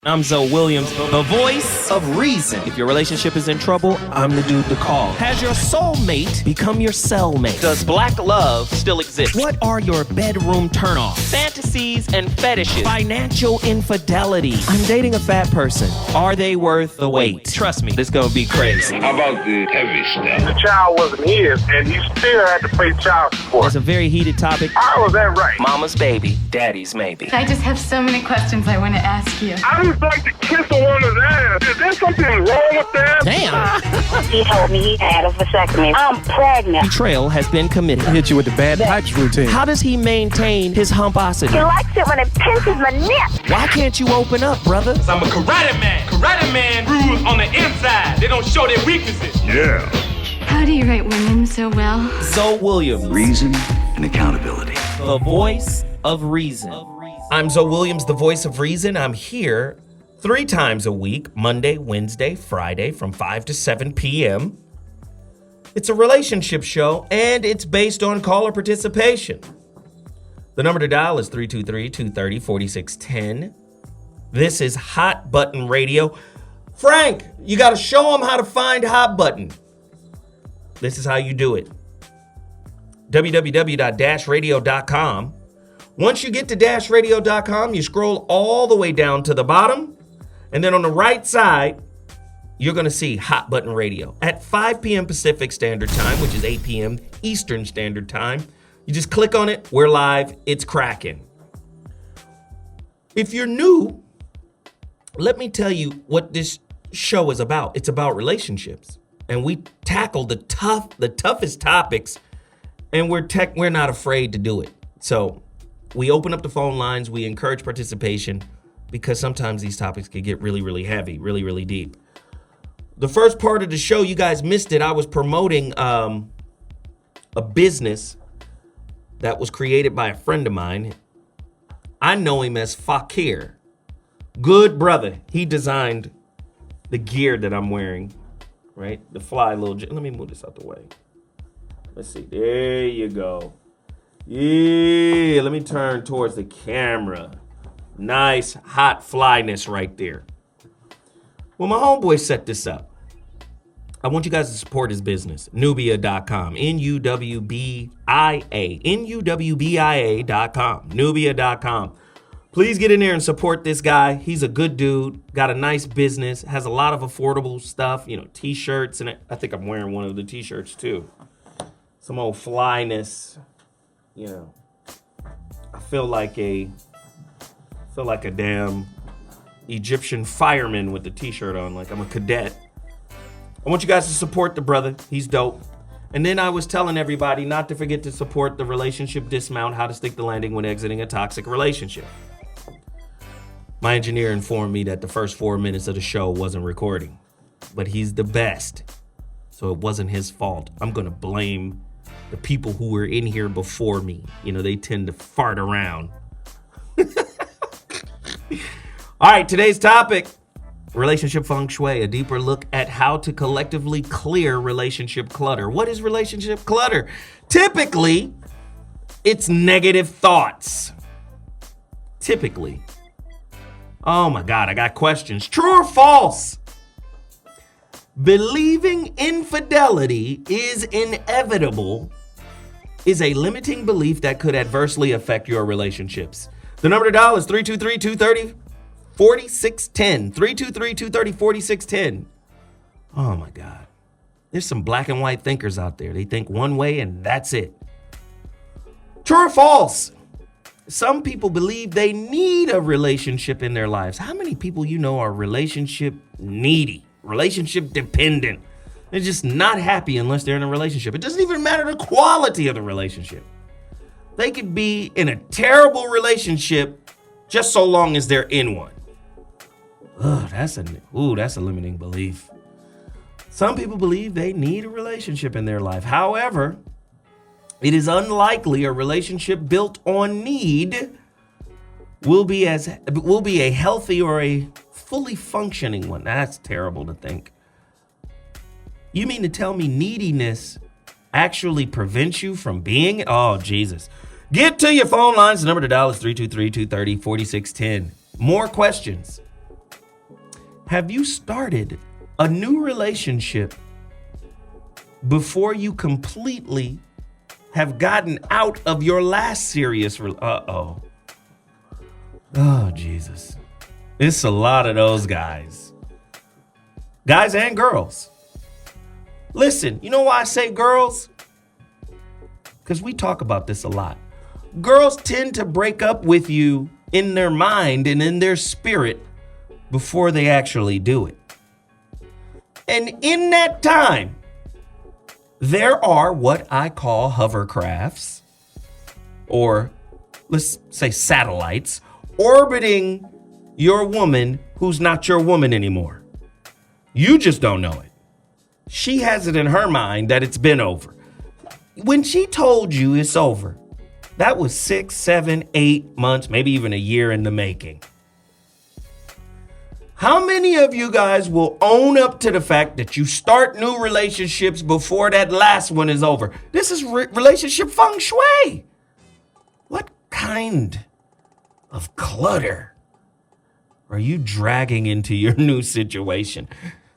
I'm Zoe Williams, the voice of reason. If your relationship is in trouble, I'm the dude to call. Has your soulmate become your cellmate? Does black love still exist? What are your bedroom turnoffs? Fantasies and fetishes. Financial infidelity. I'm dating a fat person. Are they worth the wait? Trust me, this gonna be crazy. How about the heavy stuff? The child wasn't his, and he still had to pay child support. It's a very heated topic. How was that right? Mama's baby, daddy's maybe. I just have so many questions I want to ask you. I just like to kiss a woman's ass. Is there something wrong with that? Damn. He told me he had a vasectomy. I'm pregnant. Betrayal has been committed. Hit you with the bad pipes routine. How does he maintain his humposity? He likes it when it pinches my neck. Why can't you open up, brother? I'm a karate man. Karate man rules on the inside. They don't show their weaknesses. Yeah. How do you write women so well? Zoe Williams, Reason and accountability. the voice of reason. I'm Zoe Williams, the voice of reason. I'm here 3 times a week, Monday, Wednesday, Friday, from 5 to 7 p.m. It's a relationship show, and it's based on caller participation. The number to dial is 323-230-4610. This is Hot Button Radio. Frank, you got to show them how to find Hot Button. This is how you do it. www.dashradio.com. Once you get to dashradio.com, you scroll all the way down to the bottom. And then on the right side, you're going to see Hot Button Radio at 5 p.m. Pacific Standard Time, which is 8 p.m. Eastern Standard Time. You just click on it. We're live. It's cracking. If you're new, let me tell you what this show is about. It's about relationships. And we tackle the toughest topics, and we're not afraid to do it. So we open up the phone lines. We encourage participation, because sometimes these topics can get really, really heavy, really, really deep. The first part of the show, you guys missed it. I was promoting a business that was created by a friend of mine. I know him as Fakir. Good brother. He designed the gear that I'm wearing, right? The fly little... Let me move this out the way. Let's see. There you go. Yeah, let me turn towards the camera. Nice hot flyness right there. Well, my homeboy set this up. I want you guys to support his business. Nubia.com. N-U-W-B-I-A. N-U-W-B-I-A.com. Nubia.com. Please get in there and support this guy. He's a good dude. Got a nice business. Has a lot of affordable stuff. You know, t-shirts. And I think I'm wearing one of the t-shirts too. Some old flyness. You know. I feel like a damn Egyptian fireman with the t-shirt on, like I'm a cadet. I want you guys to support the brother. He's dope. And then I was telling everybody not to forget to support the Relationship Dismount, how to stick the landing when exiting a toxic relationship. My engineer informed me that the first 4 minutes of the show wasn't recording, but he's the best, so it wasn't his fault. I'm going to blame the people who were in here before me. You know, they tend to fart around. All right, today's topic, relationship feng shui, a deeper look at how to collectively clear relationship clutter. What is relationship clutter? Typically, it's negative thoughts. Typically. Oh my God, I got questions. True or false? Believing infidelity is inevitable is a limiting belief that could adversely affect your relationships. The number to dial is 323-230-4610. 323-230-4610. Oh my God. There's some black and white thinkers out there. They think one way and that's it. True or false? Some people believe they need a relationship in their lives. How many people you know are relationship needy, relationship dependent? They're just not happy unless they're in a relationship. It doesn't even matter the quality of the relationship. They could be in a terrible relationship just so long as they're in one. That's a limiting belief. Some people believe they need a relationship in their life. However, it is unlikely a relationship built on need will be a healthy or a fully functioning one. That's terrible to think. You mean to tell me neediness actually prevents you from being? Oh, Jesus. Get to your phone lines. The number to dial is 323-230-4610. More questions. Have you started a new relationship before you completely have gotten out of your last serious Oh, Jesus. It's a lot of those guys. Guys and girls. Listen, you know why I say girls? Because we talk about this a lot. Girls tend to break up with you in their mind and in their spirit before they actually do it. And in that time, there are what I call hovercrafts, or let's say satellites, orbiting your woman who's not your woman anymore. You just don't know it. She has it in her mind that it's been over. When she told you it's over, that was 6, 7, 8 months, maybe even a year in the making. How many of you guys will own up to the fact that you start new relationships before that last one is over? This is relationship feng shui. What kind of clutter are you dragging into your new situation?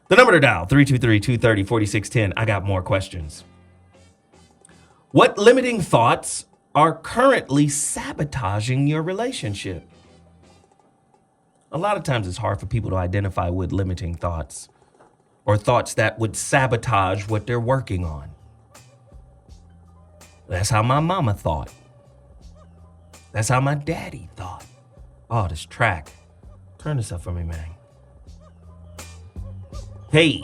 The number to dial, 323-230-4610. I got more questions. What limiting thoughts are currently sabotaging your relationship? A lot of times it's hard for people to identify with limiting thoughts or thoughts that would sabotage what they're working on. That's how my mama thought. That's how my daddy thought. Oh, this track. Turn this up for me, man. Hey,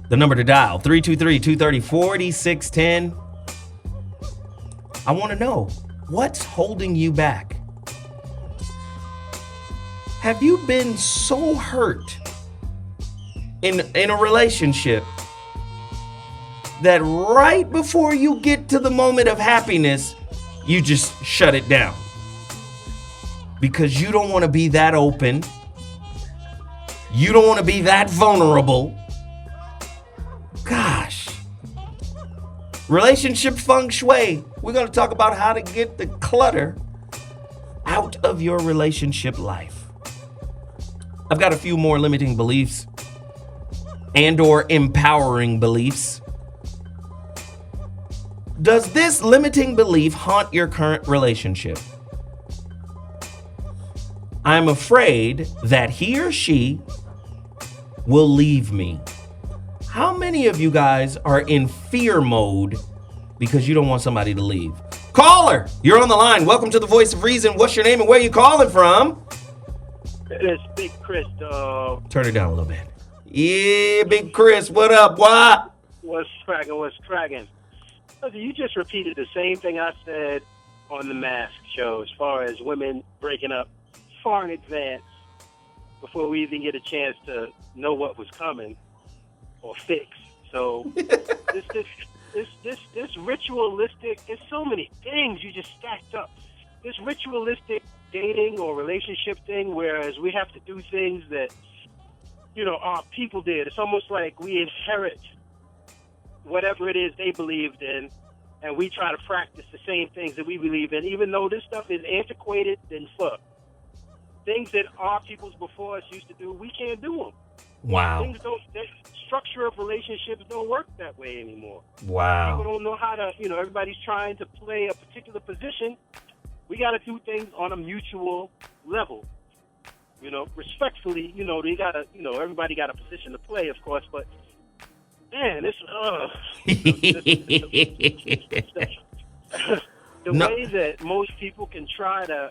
the number to dial, 323-230-4610. I want to know, what's holding you back? Have you been so hurt in a relationship that right before you get to the moment of happiness, you just shut it down? Because you don't want to be that open. You don't want to be that vulnerable. Gosh. Relationship feng shui. We're going to talk about how to get the clutter out of your relationship life. I've got a few more limiting beliefs and or empowering beliefs. Does this limiting belief haunt your current relationship? I'm afraid that he or she will leave me. How many of you guys are in fear mode because you don't want somebody to leave? Caller, you're on the line. Welcome to the Voice of Reason. What's your name and where you calling from? It's Big Chris, dog. Turn it down a little bit. Yeah, Big Chris, what up? What? What's cracking? Listen, you just repeated the same thing I said on the Mask show as far as women breaking up far in advance before we even get a chance to know what was coming or fix. So this ritualistic, there's so many things you just stacked up. This ritualistic dating or relationship thing, whereas we have to do things that, our people did. It's almost like we inherit whatever it is they believed in, and we try to practice the same things that we believe in, even though this stuff is antiquated and fucked. Things that our peoples before us used to do, we can't do them. Wow. The structure of relationships don't work that way anymore. Wow. People don't know how to, everybody's trying to play a particular position. We got to do things on a mutual level. Respectfully, they got to, everybody got a position to play, of course, but man, way that most people can try to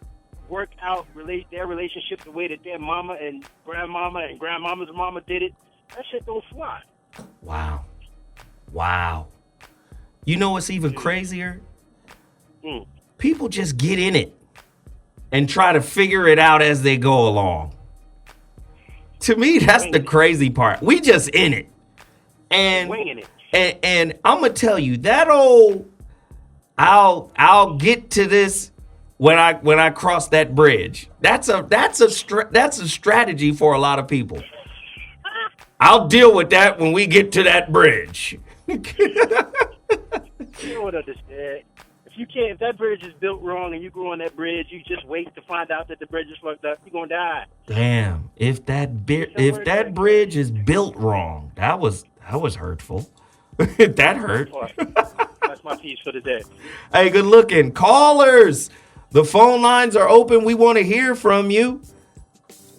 work out their relationship the way that their mama and grandmama's mama did it, that shit don't fly. Wow. You know what's even crazier? People just get in it and try to figure it out as they go along. To me, that's the crazy part. We just in it. And winging it. And I'm going to tell you, that old, I'll get to this when I cross that bridge. That's a strategy for a lot of people. I'll deal with that when we get to that bridge. You don't understand. if that bridge is built wrong and you go on that bridge, you just wait to find out that the bridge is fucked up, you're gonna die. Damn. If that bridge is built wrong, that was hurtful. That hurt. That's my piece for the day. Hey, good looking. Callers, the phone lines are open. We want to hear from you.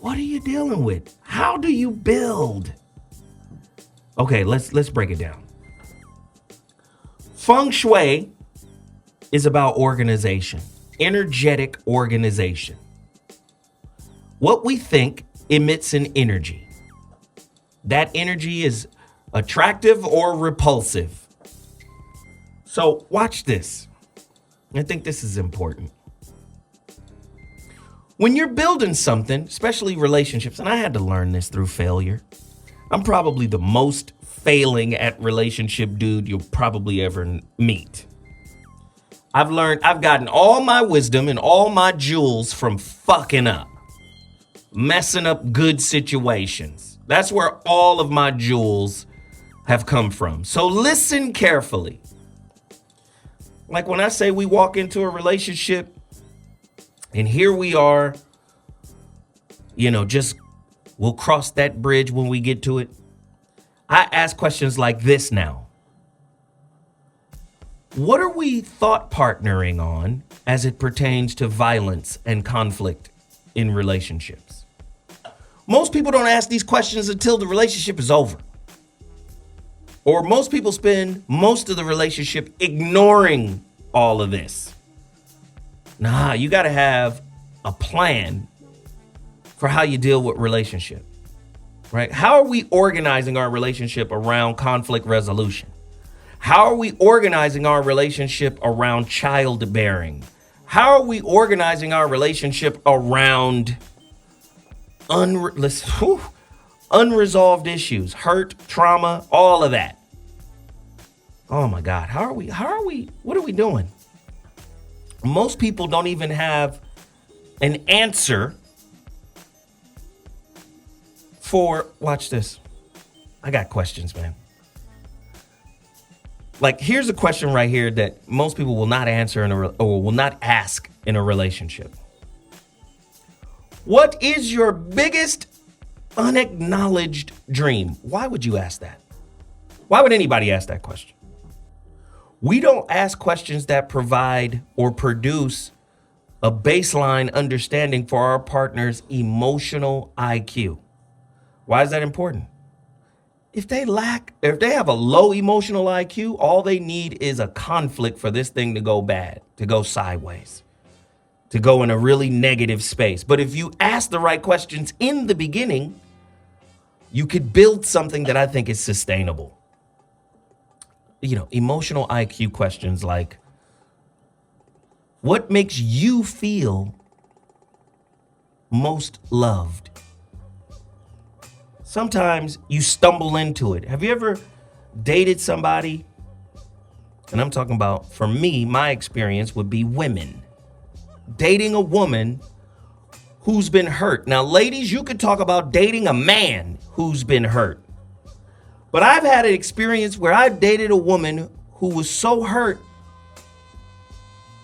What are you dealing with? How do you build? Okay, let's break it down. Feng Shui is about organization, energetic organization. What we think emits an energy. That energy is attractive or repulsive. So watch this. I think this is important. When you're building something, especially relationships, and I had to learn this through failure. I'm probably the most failing at relationship dude you'll probably ever meet. I've gotten all my wisdom and all my jewels from fucking up, messing up good situations. That's where all of my jewels have come from. So listen carefully. Like when I say we walk into a relationship and here we are, we'll cross that bridge when we get to it. I ask questions like this now. What are we thought partnering on as it pertains to violence and conflict in relationships? Most people don't ask these questions until the relationship is over. Or most people spend most of the relationship ignoring all of this. Nah, you got to have a plan for how you deal with relationship, right? How are we organizing our relationship around conflict resolution? How are we organizing our relationship around childbearing? How are we organizing our relationship around unresolved issues, hurt, trauma, all of that? Oh my God, what are we doing? Most people don't even have an answer for, watch this. I got questions, man. Like, here's a question right here that most people will not answer or will not ask in a relationship. What is your biggest unacknowledged dream? Why would you ask that? Why would anybody ask that question? We don't ask questions that provide or produce a baseline understanding for our partner's emotional IQ. Why is that important? If they have a low emotional IQ, all they need is a conflict for this thing to go bad, to go sideways, to go in a really negative space. But if you ask the right questions in the beginning, you could build something that I think is sustainable. Emotional IQ questions like, what makes you feel most loved? Sometimes you stumble into it. Have you ever dated somebody? And I'm talking about, for me, my experience would be women. Dating a woman who's been hurt. Now, ladies, you could talk about dating a man who's been hurt. But I've had an experience where I've dated a woman who was so hurt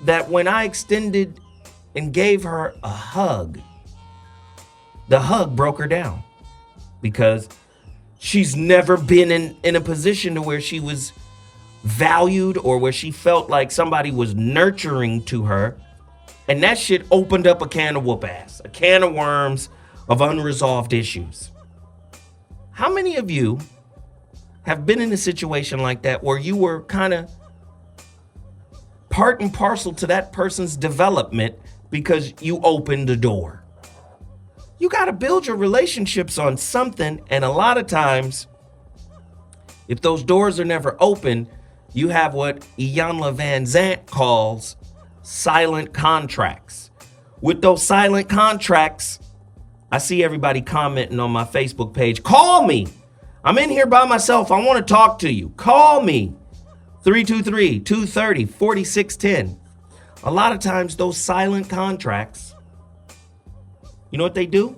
that when I extended and gave her a hug, the hug broke her down because she's never been in a position to where she was valued or where she felt like somebody was nurturing to her. And that shit opened up a can of whoop ass, a can of worms of unresolved issues. How many of you have been in a situation like that where you were kind of part and parcel to that person's development because you opened the door? You got to build your relationships on something. And a lot of times, if those doors are never open, you have what Iyanla Van Zant calls silent contracts. With those silent contracts, I see everybody commenting on my Facebook page. Call me. I'm in here by myself. I want to talk to you. Call me. 323-230-4610. A lot of times those silent contracts, you know what they do?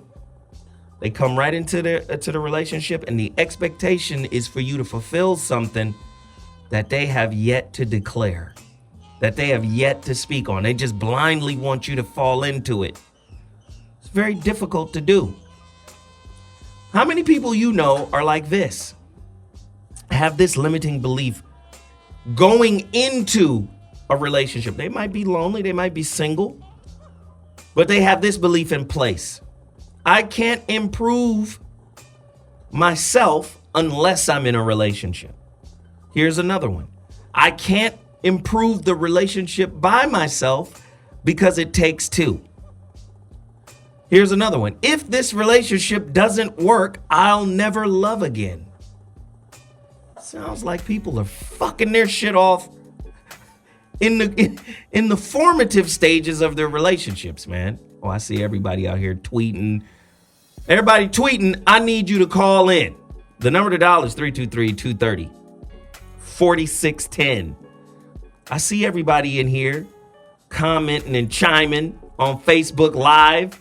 They come right into the relationship, and the expectation is for you to fulfill something that they have yet to declare. that they have yet to speak on. They just blindly want you to fall into it. It's very difficult to do. How many people you know are like this? Have this limiting belief going into a relationship. They might be lonely, they might be single, but they have this belief in place. I can't improve myself unless I'm in a relationship. Here's another one. I can't improve the relationship by myself because it takes two. Here's another one. If this relationship doesn't work, I'll never love again. Sounds like people are fucking their shit off in the formative stages of their relationships, man. Oh, I see everybody out here tweeting. Everybody tweeting, I need you to call in. The number to dial is 323-230-4610. I see everybody in here commenting and chiming on Facebook Live.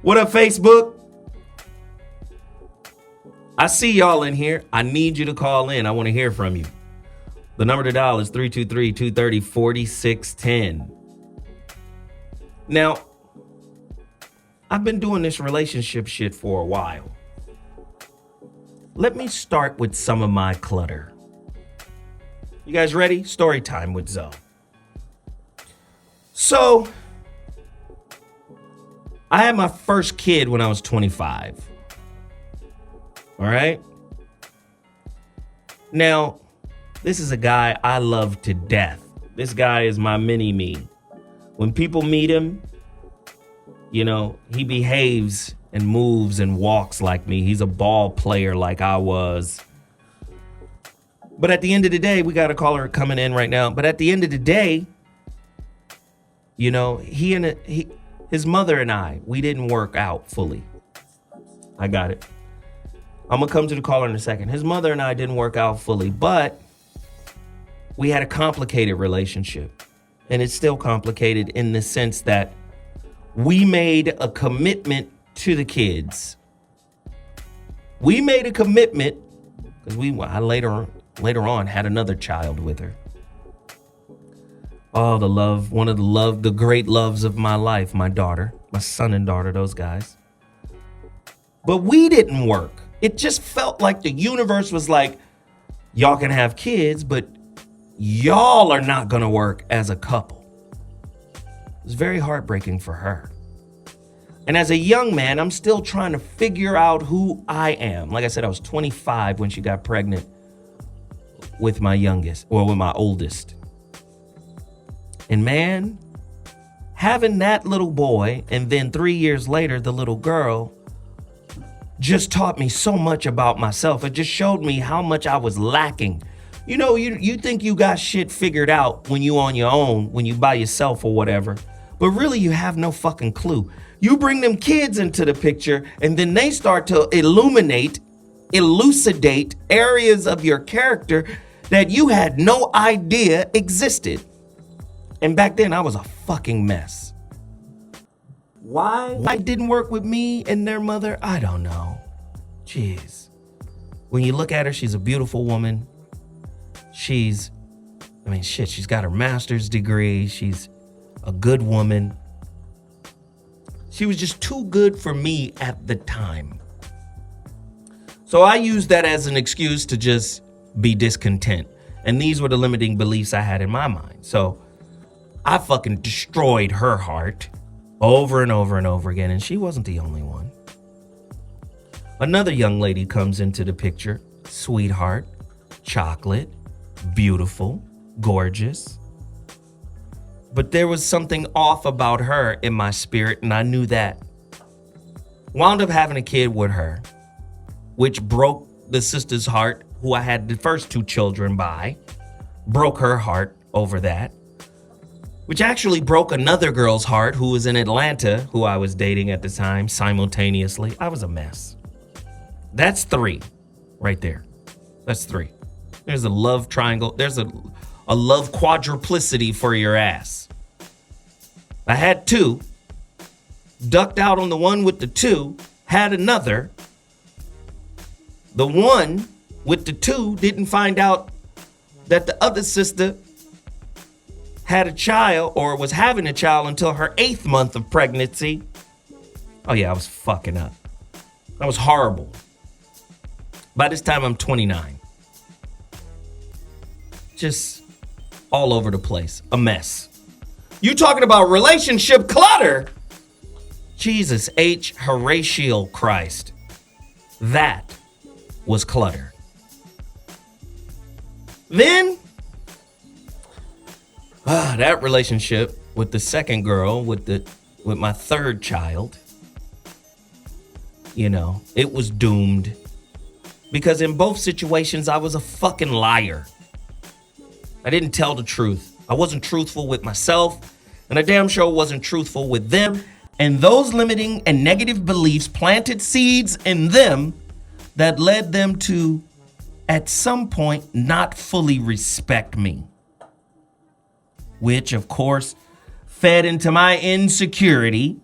What up, Facebook? I see y'all in here. I need you to call in. I want to hear from you. The number to dial is 323-230-4610. Now, I've been doing this relationship shit for a while. Let me start with some of my clutter. You guys ready? Story time with Zoe. So, I had my first kid when I was 25. All right? Now, this is a guy I love to death. This guy is my mini-me. When people meet him, you know, he behaves and moves and walks like me. He's a ball player like I was. But at the end of the day, we got a caller coming in right now. But at the end of the day, you know, his mother and I, we didn't work out fully. I got it. I'm going to come to the caller in a second. His mother and I didn't work out fully, but we had a complicated relationship. And it's still complicated in the sense that we made a commitment to the kids. We made a commitment because I later on had another child with her. Oh, the great loves of my life, my daughter, my son and daughter, those guys. But we didn't work. It just felt like the universe was like, y'all can have kids, but y'all are not going to work as a couple. It was very heartbreaking for her. And as a young man, I'm still trying to figure out who I am. Like I said, I was 25 when she got pregnant with my youngest, or with my oldest. And man, having that little boy, and then 3 years later, the little girl, just taught me so much about myself. It just showed me how much I was lacking. You know, you think you got shit figured out when you on your own, when you by yourself or whatever. But really, you have no fucking clue. You bring them kids into the picture, and then they start to elucidate areas of your character that you had no idea existed. And back then, I was a fucking mess. Why it didn't work with me and their mother, I don't know. Jeez. When you look at her, she's a beautiful woman. She's got her master's degree. She's a good woman. She was just too good for me at the time. So I used that as an excuse to just be discontent. And these were the limiting beliefs I had in my mind. So I fucking destroyed her heart over and over and over again. And she wasn't the only one. Another young lady comes into the picture. Sweetheart, chocolate, beautiful, gorgeous. But there was something off about her in my spirit, and I knew that. Wound up having a kid with her, which broke the sister's heart, who I had the first two children by. Broke her heart over that. Which actually broke another girl's heart who was in Atlanta, who I was dating at the time, simultaneously. I was a mess. That's 3 right there. That's 3. There's a love triangle. There's a love quadruplicity for your ass. I had 2, ducked out on the one with the 2, had another. The one with the 2 didn't find out that the other sister had a child or was having a child until her 8th month of pregnancy. Oh yeah, I was fucking up. That was horrible. By this time, I'm 29. Just all over the place. A mess. You talking about relationship clutter? Jesus H. Horatio Christ. That was clutter. Then, that relationship with the second girl, with my third child, you know, it was doomed. Because in both situations, I was a fucking liar. I didn't tell the truth. I wasn't truthful with myself, and I damn sure wasn't truthful with them. And those limiting and negative beliefs planted seeds in them that led them to, at some point, not fully respect me. Which, of course, fed into my insecurity,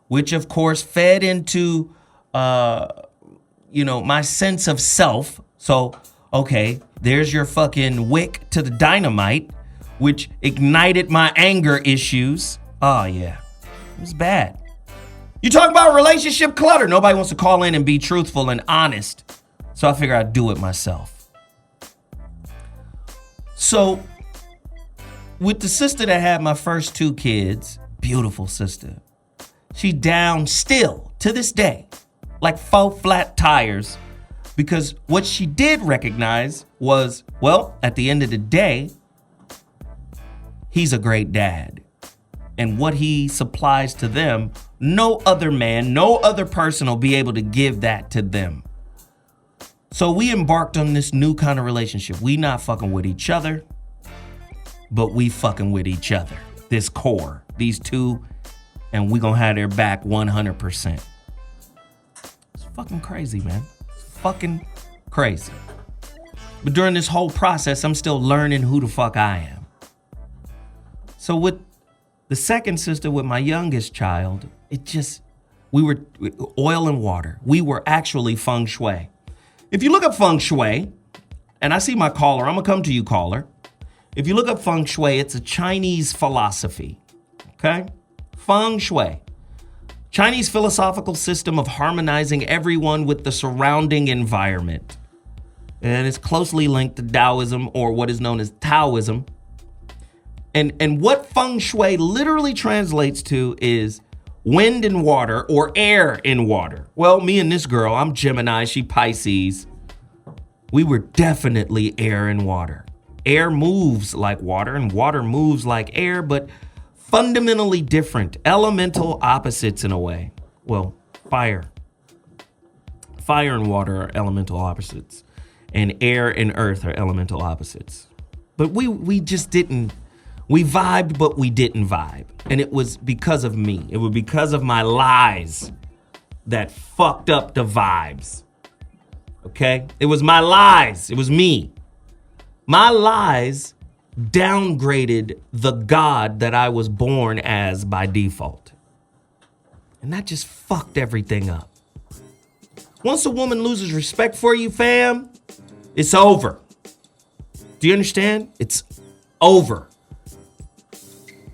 which, of course, fed into, my sense of self. So, okay, there's your fucking wick to the dynamite, which ignited my anger issues. Oh, yeah. It was bad. You talk about relationship clutter. Nobody wants to call in and be truthful and honest. So I figure I'd do it myself. So with the sister that had my first 2 kids, beautiful sister, she down still to this day, like 4 flat tires, because what she did recognize was, well, at the end of the day, he's a great dad. And what he supplies to them, no other man, no other person will be able to give that to them. So we embarked on this new kind of relationship. We not fucking with each other, but we fucking with each other. This core, these 2, and we gonna have their back 100%. It's fucking crazy, man. It's fucking crazy. But during this whole process, I'm still learning who the fuck I am. So with the second sister, with my youngest child, we were oil and water. We were actually feng shui. If you look up feng shui, and I see my caller, I'm gonna come to you, caller. If you look up feng shui, it's a Chinese philosophy, okay? Feng shui. Chinese philosophical system of harmonizing everyone with the surrounding environment. And it's closely linked to Taoism, or what is known as Taoism. And what feng shui literally translates to is wind and water, or air in water. Well, me and this girl, I'm Gemini, she Pisces. We were definitely air and water. Air moves like water and water moves like air, but fundamentally different. Elemental opposites in a way. Well, fire. Fire and water are elemental opposites. And air and earth are elemental opposites. But we just didn't. We vibed, but we didn't vibe. And it was because of me. It was because of my lies that fucked up the vibes. Okay? It was my lies. It was me. My lies downgraded the God that I was born as by default. And that just fucked everything up. Once a woman loses respect for you, fam, it's over. Do you understand? It's over.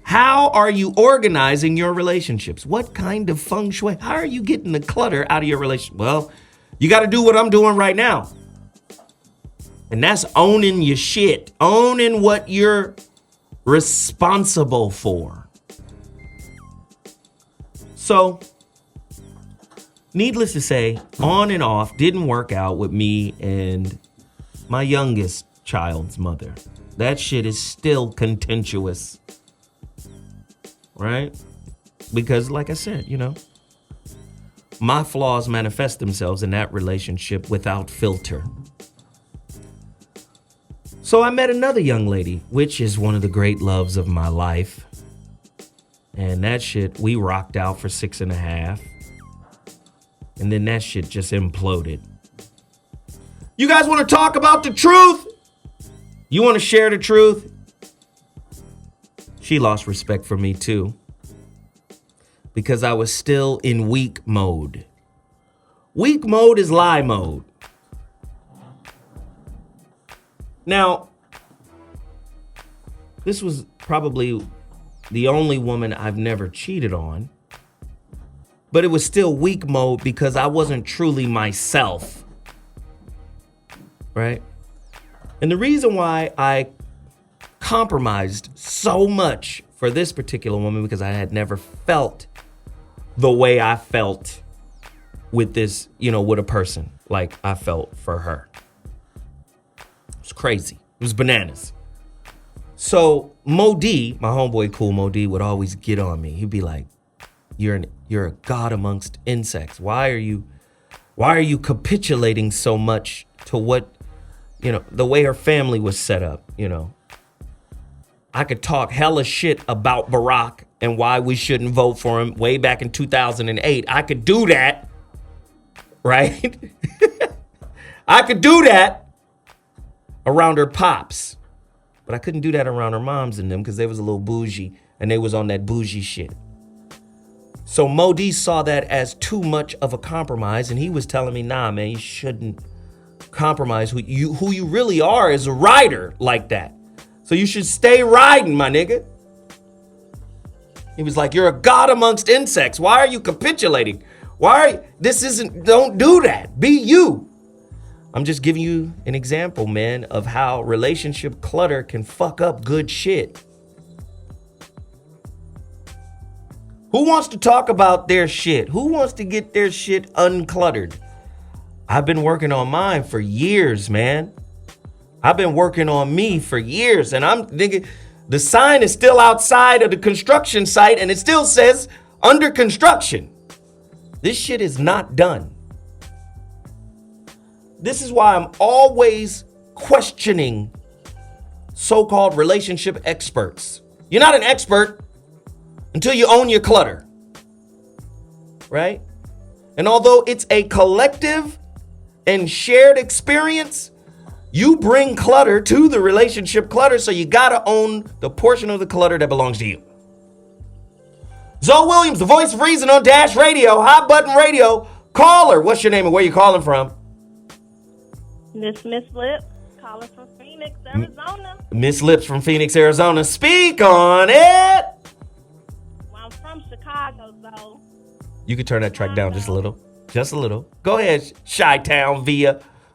How are you organizing your relationships? What kind of feng shui? How are you getting the clutter out of your relationship? Well, you got to do what I'm doing right now. And that's owning your shit. Owning what you're responsible for. So, needless to say, on and off didn't work out with me and my youngest child's mother. That shit is still contentious. Right? Because like I said, my flaws manifest themselves in that relationship without filter. So I met another young lady, which is one of the great loves of my life. And that shit, we rocked out for 6.5. And then that shit just imploded. You guys want to talk about the truth? You want to share the truth? She lost respect for me too, because I was still in weak mode. Weak mode is lie mode. Now, this was probably the only woman I've never cheated on. But it was still weak mode because I wasn't truly myself. Right? And the reason why I compromised so much for this particular woman, because I had never felt the way I felt with this, with a person like I felt for her. It was crazy. It was bananas. So Mo D, my homeboy cool Mo D, would always get on me. He'd be like, you're a god amongst insects. Why are you capitulating so much to what, the way her family was set up, I could talk hella shit about Barack and why we shouldn't vote for him way back in 2008. I could do that, right? I could do that around her pops. But I couldn't do that around her moms and them because they was a little bougie and they was on that bougie shit. So Mo D saw that as too much of a compromise, and he was telling me, nah, man, you shouldn't compromise. Who you really are is a rider like that. So you should stay riding, my nigga. He was like, you're a god amongst insects. Why are you capitulating? Don't do that. Be you. I'm just giving you an example, man, of how relationship clutter can fuck up good shit. Who wants to talk about their shit? Who wants to get their shit uncluttered? I've been working on mine for years, man. I've been working on me for years, and I'm thinking the sign is still outside of the construction site, and it still says under construction. This shit is not done. This is why I'm always questioning so-called relationship experts. You're not an expert until you own your clutter, right? And although it's a collective and shared experience, you bring clutter to the relationship clutter, so you gotta own the portion of the clutter that belongs to you. Zoe Williams, the voice of reason on Dash Radio, Hot Button Radio. Caller, what's your name and where you calling from? Miss Lips, calling from Phoenix, Arizona. Miss Lips from Phoenix, Arizona. Speak on it. Well, I'm from Chicago, though. You could turn that track down just a little. Just a little. Go ahead, Chi-Town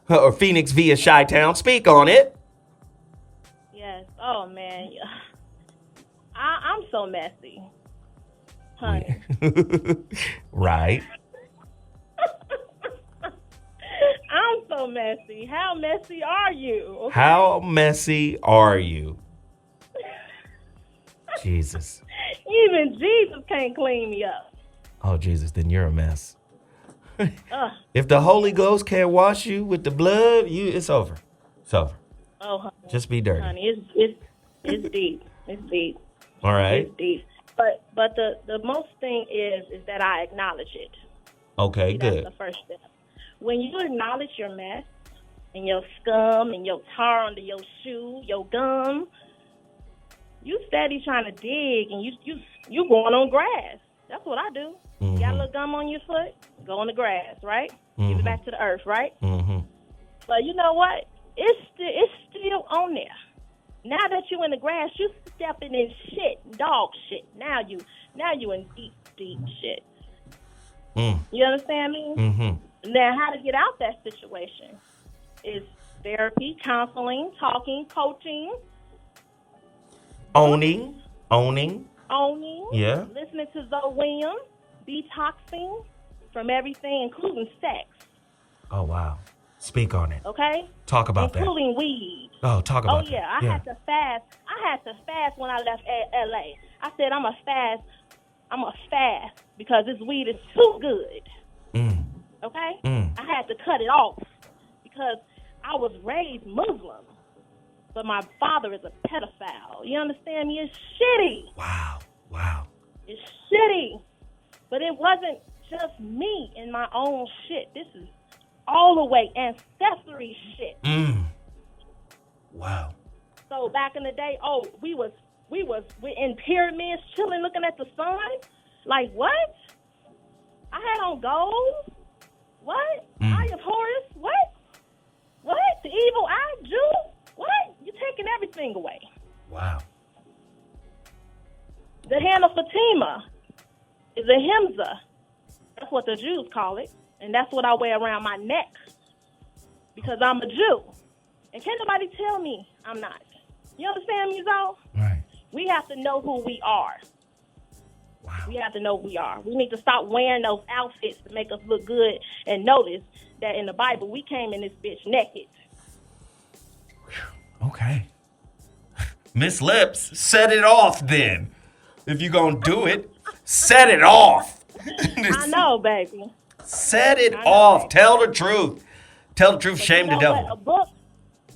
or Phoenix via Chi-Town. Speak on it. Yes. Oh, man. I'm so messy. Honey. Right. I'm so messy. How messy are you? Okay. How messy are you? Jesus. Even Jesus can't clean me up. Oh, Jesus, then you're a mess. If the Holy Ghost can't wash you with the blood, it's over. It's over. Oh, honey. Just be dirty. Honey, it's deep. It's deep. All right. It's deep. But the most thing is that I acknowledge it. Okay, See, good. That's the first step. When you acknowledge your mess and your scum and your tar under your shoe, your gum, you steady trying to dig and you going on grass. That's what I do. Mm-hmm. You got a little gum on your foot, go on the grass, right? Mm-hmm. Give it back to the earth, right? Mm-hmm. But you know what? It's still on there. Now that you in the grass, you stepping in shit, dog shit. Now you in deep shit. Mm. You understand me? Mm-hmm. Now, how to get out that situation is therapy, counseling, talking, coaching. Owning. Yeah. Listening to Zoe Williams, detoxing from everything, including sex. Oh, wow. Speak on it. Okay? Talk about that. Including weed. Oh, talk about that. Oh, yeah. I had to fast when I left L.A. I said, I'm a fast because this weed is too good. Mm. Okay? Mm. I had to cut it off because I was raised Muslim, but my father is a pedophile. You understand me? It's shitty. Wow. It's shitty. But it wasn't just me and my own shit. This is all the way ancestry shit. Mm. Wow. So back in the day, we in pyramids chilling, looking at the sun. Like what? I had on gold. What? Eye of Horus. What? The evil eye Jew. What? You're taking everything away. Wow. hand of Fatima is a himza. That's what the Jews call it. And that's what I wear around my neck because I'm a Jew. And can't nobody tell me I'm not. You understand me, Zoe? Right. We have to know who we are. Wow. We have to know who we are. We need to stop wearing those outfits to make us look good and notice that in the Bible, we came in this bitch naked. Okay. Miss Lips, set it off then. If you're going to do it, set it off. I know, baby. Set it off. Baby. Tell the truth. Tell the truth. Shame the devil.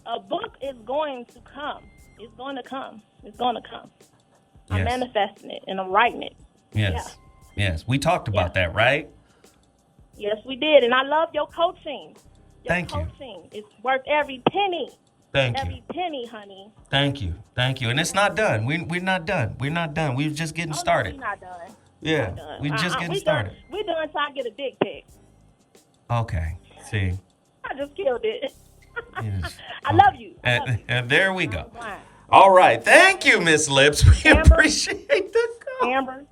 A book is going to come. It's going to come. It's going to come. Yes. I'm manifesting it and I'm writing it. Yes. Yeah. Yes. We talked about that, right? Yes, we did. And I love your coaching. Thank you. It's worth every penny. Thank you. Every penny, honey. Thank you. Thank you. And it's not done. We're not done. We're not done. We're just getting started. No, we're not done. Yeah. We're just getting started. We're done until I get a dick pic. Okay. See. I just killed it. I love you. And there we go. All right. Thank you, Miss Lips. We appreciate the call. Amber.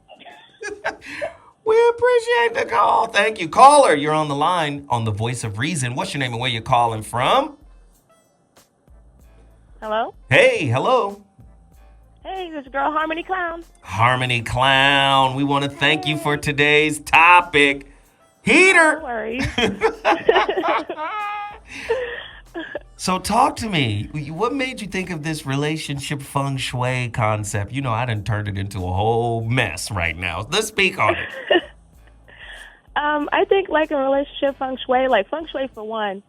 We appreciate the call. Thank you. Caller, you're on the line on the Voice of Reason. What's your name and where you're calling from? Hello? Hey, hello. Hey, this girl Harmony Clown. Harmony Clown. We want to thank you for today's topic. Heater. No worries. So talk to me. What made you think of this relationship feng shui concept? You know, I done turned it into a whole mess right now. Let's speak on it. I think like a relationship feng shui for one,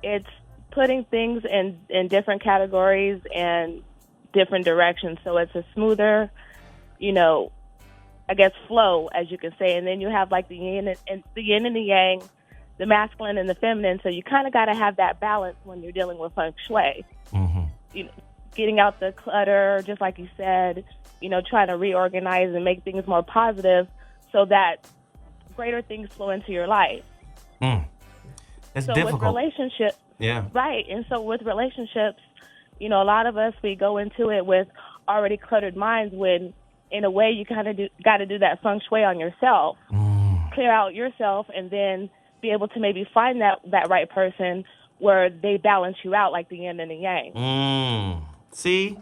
it's putting things in different categories and different directions. So it's a smoother, I guess flow, as you can say. And then you have like the yin and the yang, the masculine and the feminine. So you kind of got to have that balance when you're dealing with feng shui. Mm-hmm. Getting out the clutter, just like you said, trying to reorganize and make things more positive so that greater things flow into your life. It's so difficult. With relationships, yeah. Right. And so with relationships, a lot of us, we go into it with already cluttered minds when, in a way, you kind of got to do that feng shui on yourself. Clear out yourself and then be able to maybe find that right person where they balance you out like the yin and the yang. See?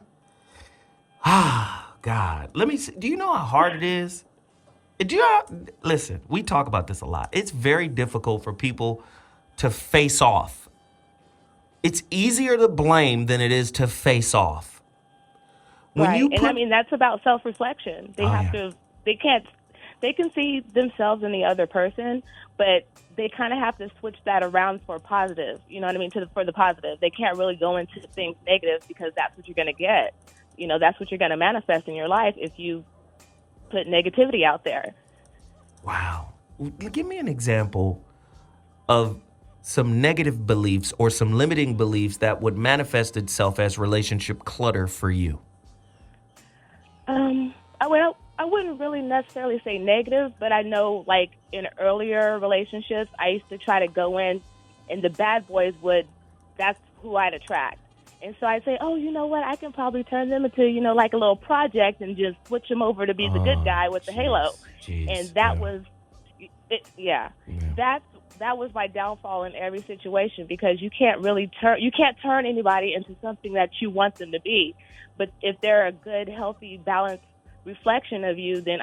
God. Let me see. Do you know how hard it is? Listen, we talk about this a lot. It's very difficult for people to face off. It's easier to blame than it is to face off. That's about self-reflection. They can see themselves in the other person, but they kind of have to switch that around for positive, for the positive. They can't really go into things negative because that's what you're going to get. That's what you're going to manifest in your life if you put negativity out there. Wow. Give me an example of some negative beliefs or some limiting beliefs that would manifest itself as relationship clutter for you. I wouldn't really necessarily say negative, but I know like in earlier relationships, I used to try to go in and the bad boys that's who I'd attract. And so I'd say, oh, you know what? I can probably turn them into, like a little project and just switch them over to be the good guy with the halo. And that was, that was my downfall in every situation because you can't turn anybody into something that you want them to be. But if they're a good, healthy, balanced reflection of you, then,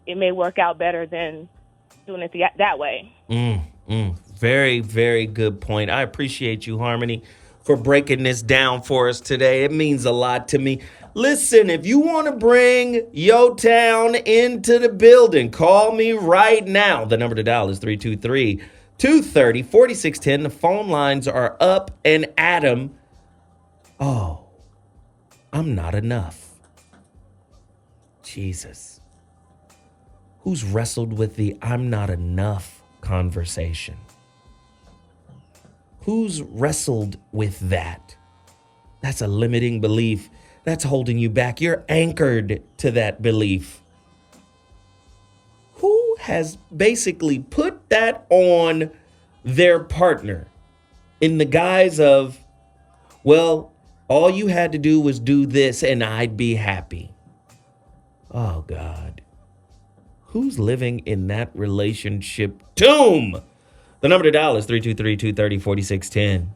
it may work out better than doing it that way. Very, very good point. I appreciate you, Harmony, for breaking this down for us today. It means a lot to me. Listen, if you want to bring your town into the building, call me right now. The number to dial is 323-230-4610. The phone lines are up and at 'em. Oh, I'm not enough. Jesus. Who's wrestled with the I'm not enough conversation? Who's wrestled with that? That's a limiting belief. That's holding you back. You're anchored to that belief. Who has basically put that on their partner in the guise of, well, all you had to do was do this and I'd be happy? Oh, God. Who's living in that relationship tomb? The number to dial is 323-230-4610.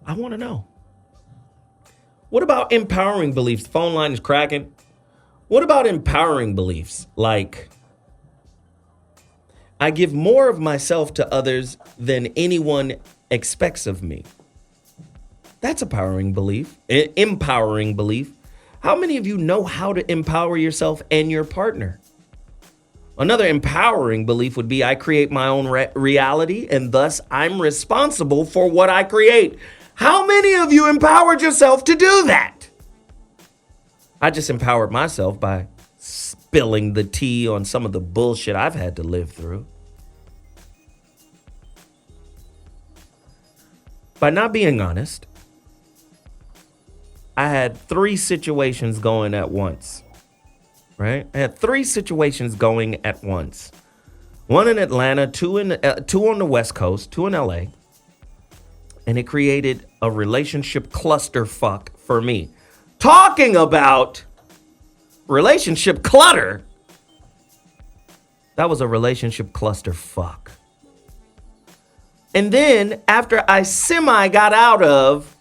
I want to know. What about empowering beliefs? The phone line is cracking. What about empowering beliefs? Like, I give more of myself to others than anyone expects of me. That's a empowering belief. Empowering belief. How many of you know how to empower yourself and your partner? Another empowering belief would be I create my own reality and thus I'm responsible for what I create. How many of you empowered yourself to do that? I just empowered myself by spilling the tea on some of the bullshit I've had to live through. By not being honest, I had 3 situations going at once. Right? I had 3 situations going at once. 1 in Atlanta, 2 on the West Coast, 2 in LA. And it created a relationship clusterfuck for me. Talking about relationship clutter. That was a relationship clusterfuck. And then after I got out of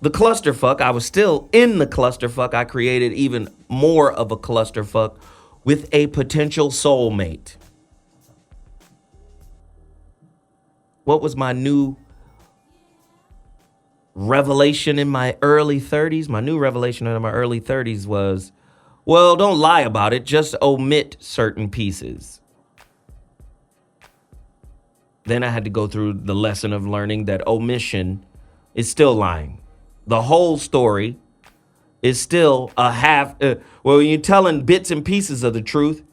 the clusterfuck, I was still in the clusterfuck. I created even more of a clusterfuck with a potential soulmate. What was my new revelation in my early 30s? My new revelation in my early 30s was, well, don't lie about it. Just omit certain pieces. Then I had to go through the lesson of learning that omission is still lying. The whole story is still a half. When you're telling bits and pieces of the truth,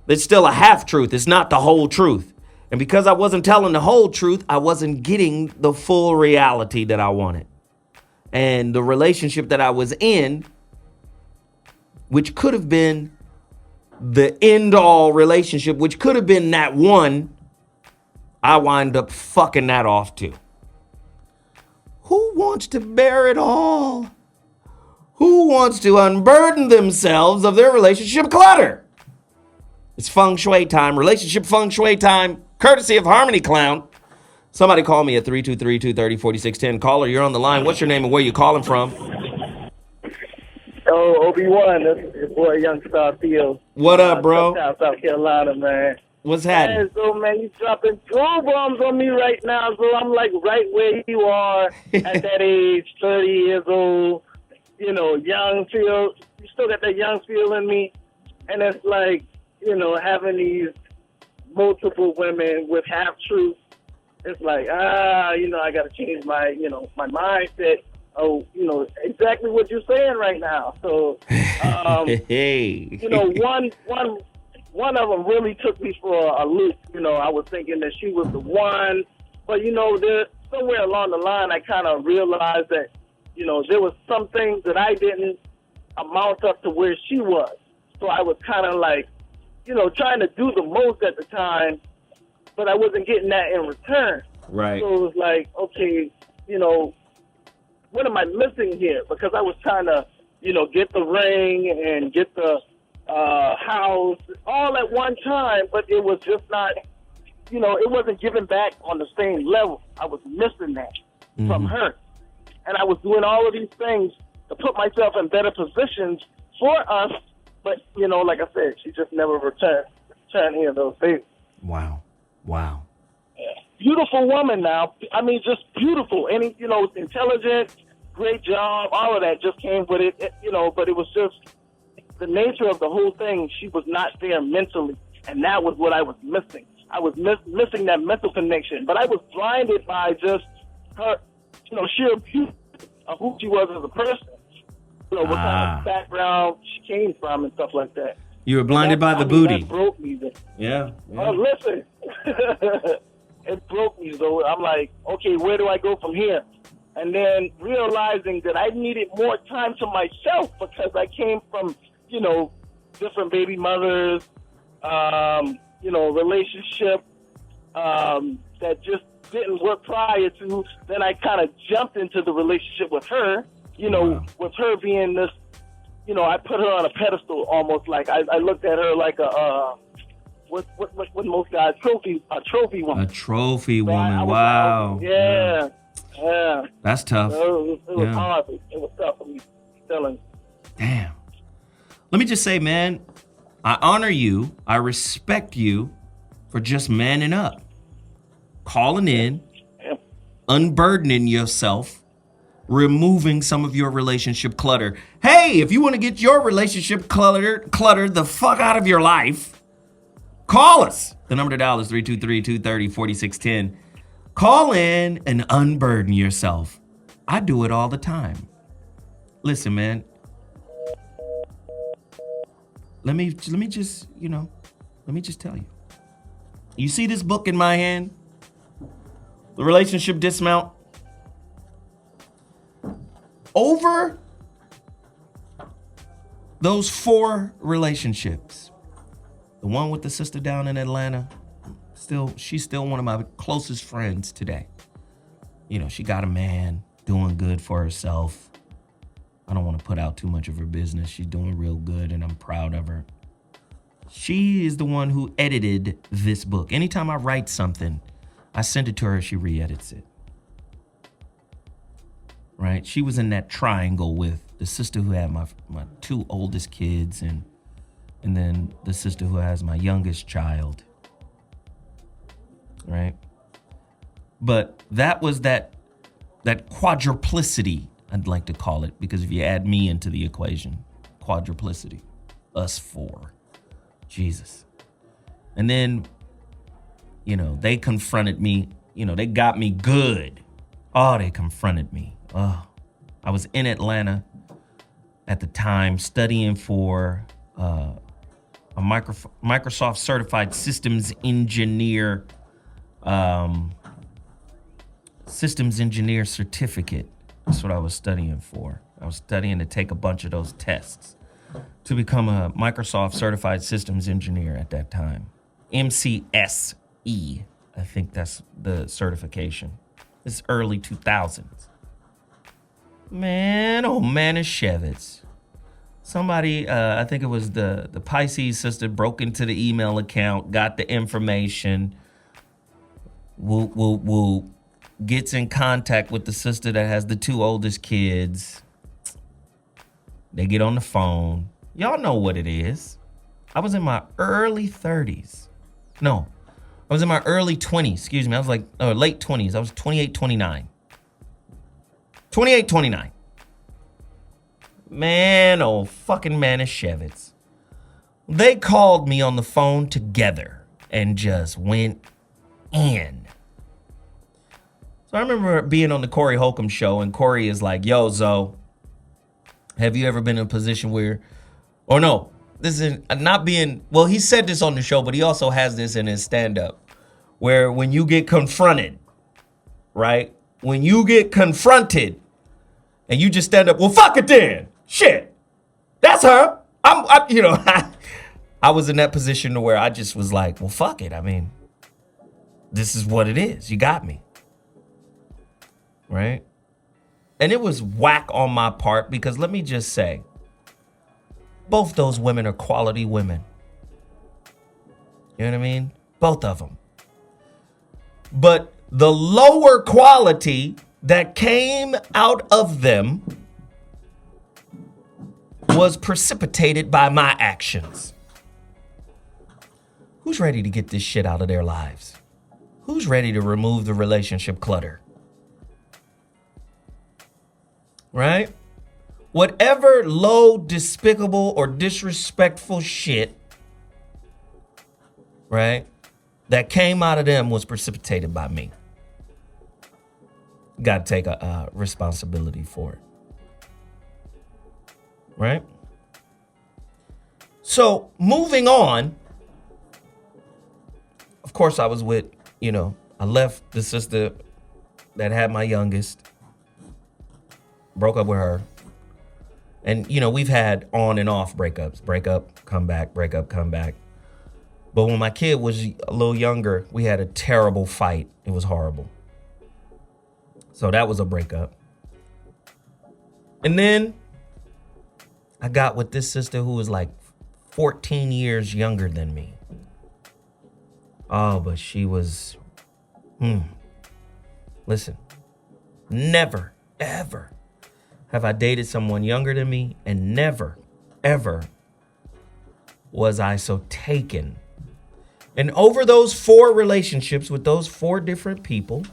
it's still a half truth. It's not the whole truth. And because I wasn't telling the whole truth, I wasn't getting the full reality that I wanted. And the relationship that I was in, which could have been the end all relationship, which could have been that one, I wind up fucking that off too. Who wants to bear it all? Who wants to unburden themselves of their relationship clutter? It's feng shui time, relationship feng shui time, courtesy of Harmony Clown. Somebody call me at 323-230-4610. Caller, you're on the line. What's your name and where you calling from? Oh, Obi-Wan, that's your boy Young Star Field. What up, bro? South Carolina, man. What's happening? So, man, you dropping 2 bombs on me right now, so I'm like right where you are at that age, 30 years old, young feel. You still got that young feel in me. And it's like, having these multiple women with half truth. It's like, I got to change my, my mindset. Oh, exactly what you're saying right now. So, hey. One of them really took me for a loop. I was thinking that she was the one. But, there somewhere along the line, I kind of realized that, there was some things that I didn't amount up to where she was. So I was kind of like, trying to do the most at the time, but I wasn't getting that in return. Right. So it was like, okay, what am I missing here? Because I was trying to, get the ring and get the house all at one time, but it was just not, it wasn't giving back on the same level. I was missing that from her. And I was doing all of these things to put myself in better positions for us, but, like I said, she just never returned any of those things. Wow. Beautiful woman now. I mean, just beautiful. Any, intelligent, great job, all of that just came with it, but it was just the nature of the whole thing. She was not there mentally, and that was what I was missing. I was missing that mental connection, but I was blinded by just her, sheer beauty of who she was as a person, what kind of background she came from and stuff like that. You were blinded by the booty. That broke me. Yeah. Listen, it broke me. So I'm like, okay, where do I go from here? And then realizing that I needed more time to myself because I came from, different baby mothers, relationship that just didn't work prior to. Then I kind of jumped into the relationship with her, with her being this I put her on a pedestal almost. Like I looked at her like what most guys a trophy woman. A trophy So woman. Wow. Yeah. That's tough. So it was hard. It was tough for me telling. Damn. Let me just say, man, I honor you. I respect you for just manning up, calling in, unburdening yourself, removing some of your relationship clutter. Hey, if you want to get your relationship clutter the fuck out of your life, call us. The number to dial is 323-230-4610. Call in and unburden yourself. I do it all the time. Listen, man. Let me just tell you. You see this book in my hand? The Relationship Dismount? Over those 4 relationships, the one with the sister down in Atlanta, she's still one of my closest friends today. She got a man, doing good for herself. I don't want to put out too much of her business. She's doing real good, and I'm proud of her. She is the one who edited this book. Anytime I write something, I send it to her, she re-edits it. Right? She was in that triangle with the sister who had my 2 oldest kids and then the sister who has my youngest child. Right? But that was that quadruplicity, I'd like to call it, because if you add me into the equation, quadruplicity, us 4. Jesus. And then, they confronted me. They got me good. Oh, they confronted me. Oh, I was in Atlanta at the time studying for a Microsoft certified systems engineer certificate. That's what I was studying for. I was studying to take a bunch of those tests to become a Microsoft certified systems engineer at that time. MCSE, I think that's the certification. It's early 2000s. Man, oh Manischewitz. Somebody, I think it was the Pisces sister, broke into the email account, got the information, gets in contact with the sister that has the 2 oldest kids. They get on the phone. Y'all know what it is. I was in my early 30s. No, I was in my early 20s. Excuse me. I was like late 20s. I was 28, 29. 28, 29. Man, oh fucking Manischewitz. They called me on the phone together and just went in. So I remember being on the Corey Holcomb show, and Corey is like, yo, Zoe, have you ever been in a position where, or no, this is not being, well, he said this on the show, but he also has this in his stand-up, where when you get confronted, right? When you get confronted and you just stand up, well, fuck it then. Shit. That's her. I was in that position to where I just was like, well, fuck it. I mean, this is what it is. You got me. Right? And it was whack on my part because let me just say, both those women are quality women. You know what I mean? Both of them. But the lower quality that came out of them was precipitated by my actions. Who's ready to get this shit out of their lives? Who's ready to remove the relationship clutter? Right? Whatever low, despicable, or disrespectful shit, right, that came out of them was precipitated by me. Got to take a responsibility for it. Right? So, moving on, of course, I was with, I left the sister that had my youngest, broke up with her. And, we've had on and off breakups. Break up, come back, break up, come back. But when my kid was a little younger, we had a terrible fight. It was horrible. So that was a breakup. And then I got with this sister who was like 14 years younger than me. Oh, but she was, Listen, never, ever have I dated someone younger than me, and never, ever was I so taken. And over those 4 relationships with those 4 different people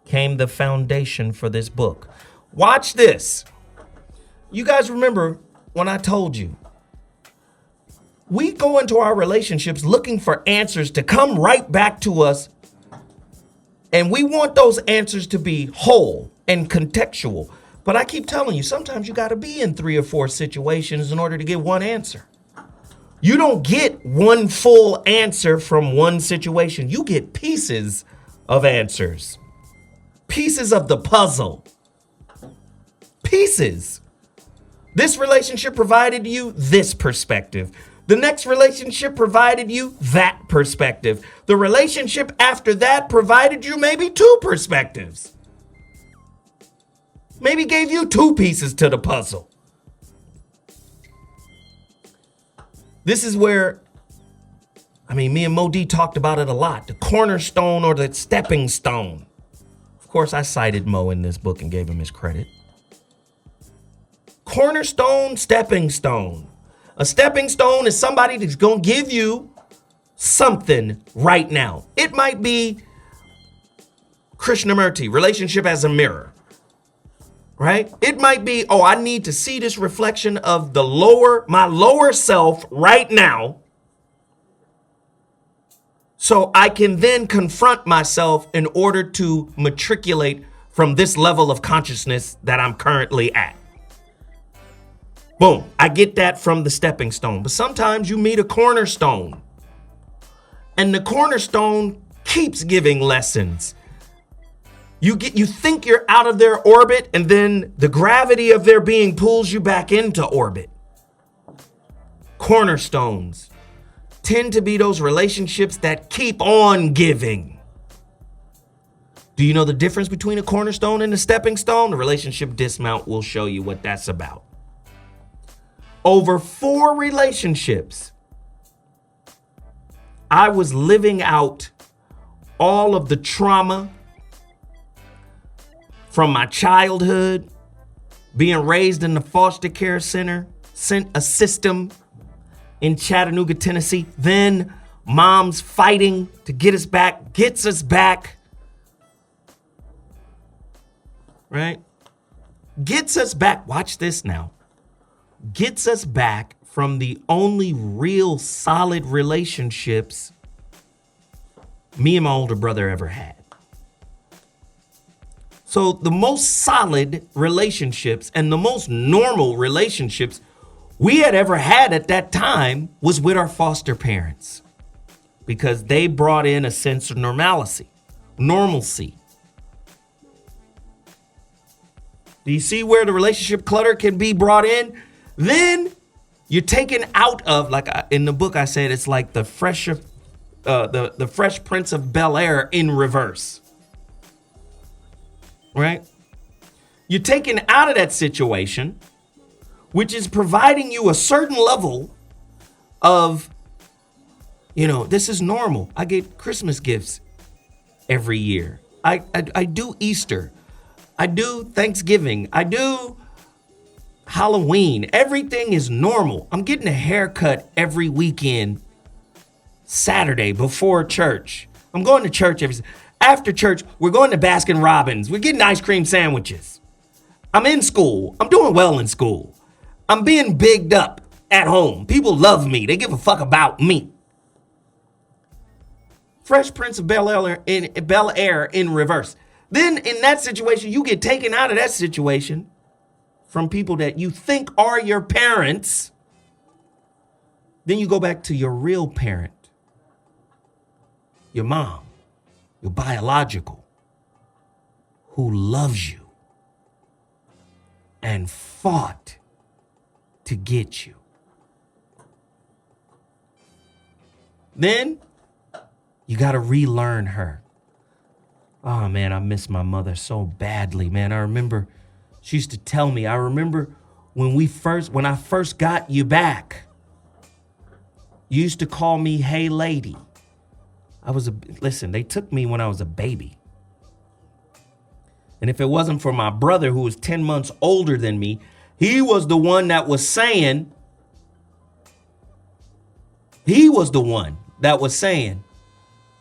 came the foundation for this book. Watch this. You guys remember when I told you, we go into our relationships looking for answers to come right back to us. And we want those answers to be whole and contextual. But I keep telling you, sometimes you got to be in 3 or 4 situations in order to get one answer. You don't get one full answer from one situation. You get pieces of answers. Pieces of the puzzle. Pieces. This relationship provided you this perspective. The next relationship provided you that perspective. The relationship after that provided you maybe 2 perspectives. Maybe gave you 2 pieces to the puzzle. This is where, me and Mo D talked about it a lot. The cornerstone or the stepping stone. Of course, I cited Mo in this book and gave him his credit. Cornerstone, stepping stone. A stepping stone is somebody that's going to give you something right now. It might be Krishnamurti, relationship as a mirror. Right? It might be, I need to see this reflection of my lower self right now, so I can then confront myself in order to matriculate from this level of consciousness that I'm currently at. Boom. I get that from the stepping stone. But sometimes you meet a cornerstone, and the cornerstone keeps giving lessons. You think you're out of their orbit, and then the gravity of their being pulls you back into orbit. Cornerstones tend to be those relationships that keep on giving. Do you know the difference between a cornerstone and a stepping stone? The relationship dismount will show you what that's about. Over 4 relationships, I was living out all of the trauma from my childhood, being raised in the foster care center, a system in Chattanooga, Tennessee. Then mom's fighting to get us back, gets us back. Right? Gets us back. Watch this now. Gets us back from the only real solid relationships me and my older brother ever had. So the most solid relationships and the most normal relationships we had ever had at that time was with our foster parents, because they brought in a sense of normalcy. Do you see where the relationship clutter can be brought in? Then you're taken out of, like in the book I said, it's like the Fresh Prince of Bel-Air in reverse. Right? You're taken out of that situation, which is providing you a certain level of, this is normal. I get Christmas gifts every year. I do Easter. I do Thanksgiving. I do Halloween. Everything is normal. I'm getting a haircut every weekend, Saturday before church. I'm going to church after church. We're going to Baskin Robbins. We're getting ice cream sandwiches. I'm in school. I'm doing well in school. I'm being bigged up at home. People love me. They give a fuck about me. Fresh Prince of Bel-Air in reverse. Then in that situation, you get taken out of that situation from people that you think are your parents. Then you go back to your real parent, your mom, your biological, who loves you and fought to get you. Then you got to relearn her. Oh, man, I miss my mother so badly, man. I remember she used to tell me, I remember when I first got you back, you used to call me, hey, lady. Listen, they took me when I was a baby. And if it wasn't for my brother, who was 10 months older than me, he was the one that was saying,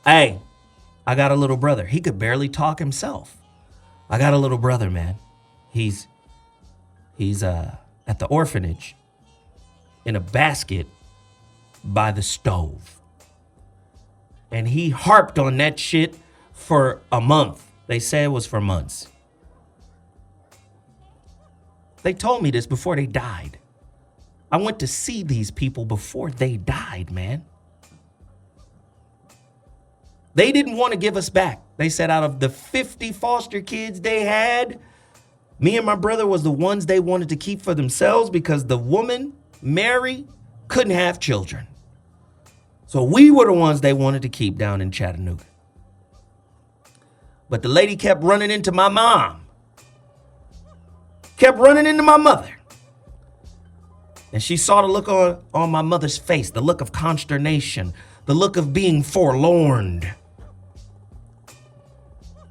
hey, I got a little brother. He could barely talk himself. I got a little brother, man. He's at the orphanage in a basket by the stove. And he harped on that shit for a month. They say it was for months. They told me this before they died. I went to see these people before they died, man. They didn't want to give us back. They said out of the 50 foster kids they had, me and my brother was the ones they wanted to keep for themselves because the woman, Mary, couldn't have children. So we were the ones they wanted to keep down in Chattanooga. But the lady kept running into my mom. Kept running into my mother. And she saw the look on my mother's face, the look of consternation, the look of being forlorn.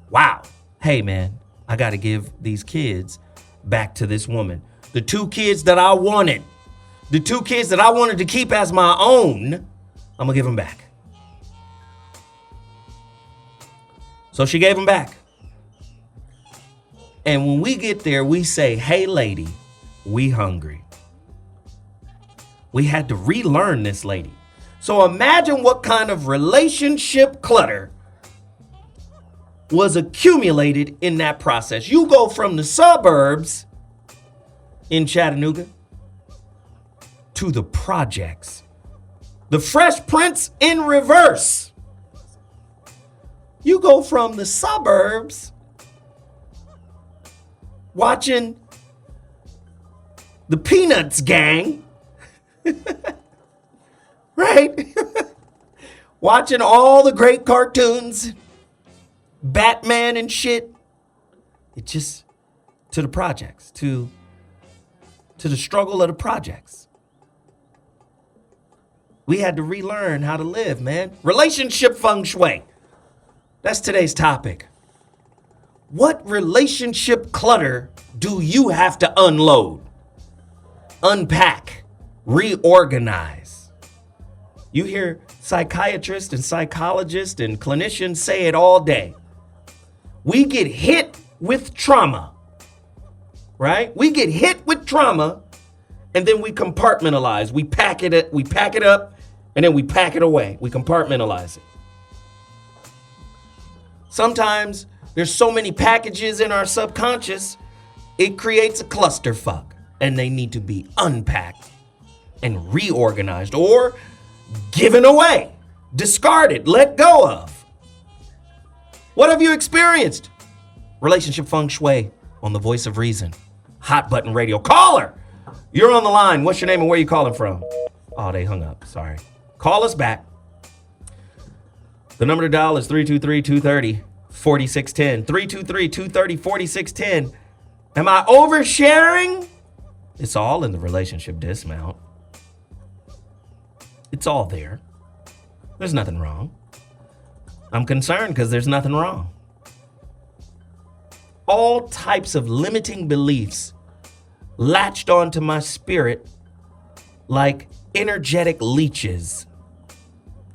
Wow. Hey, man, I got to give these kids back to this woman. The 2 kids that I wanted, the 2 kids that I wanted to keep as my own, I'm going to give them back. So she gave them back. And when we get there, we say, hey, lady, we hungry. We had to relearn this lady. So imagine what kind of relationship clutter was accumulated in that process. You go from the suburbs in Chattanooga to the projects. The Fresh Prince in reverse. You go from the suburbs watching the Peanuts gang, right? Watching all the great cartoons, Batman and shit. It just to the projects, to the struggle of the projects. We had to relearn how to live, man. Relationship feng shui. That's today's topic. What relationship clutter do you have to unload, unpack, reorganize? You hear psychiatrists and psychologists and clinicians say it all day. We get hit with trauma, right? We get hit with trauma and then we compartmentalize. We pack it up, and then we pack it away. We compartmentalize it. Sometimes there's so many packages in our subconscious, it creates a clusterfuck, and they need to be unpacked and reorganized or given away, discarded, let go of. What have you experienced? Relationship feng shui on the Voice of Reason, Hot Button Radio. Caller, you're on the line. What's your name and where you calling from? Oh, they hung up. Sorry. Call us back. The number to dial is 323-230-4610. 323-230-4610. Am I oversharing? It's all in the relationship dismount. It's all there. There's nothing wrong. I'm concerned because there's nothing wrong. All types of limiting beliefs latched onto my spirit like energetic leeches,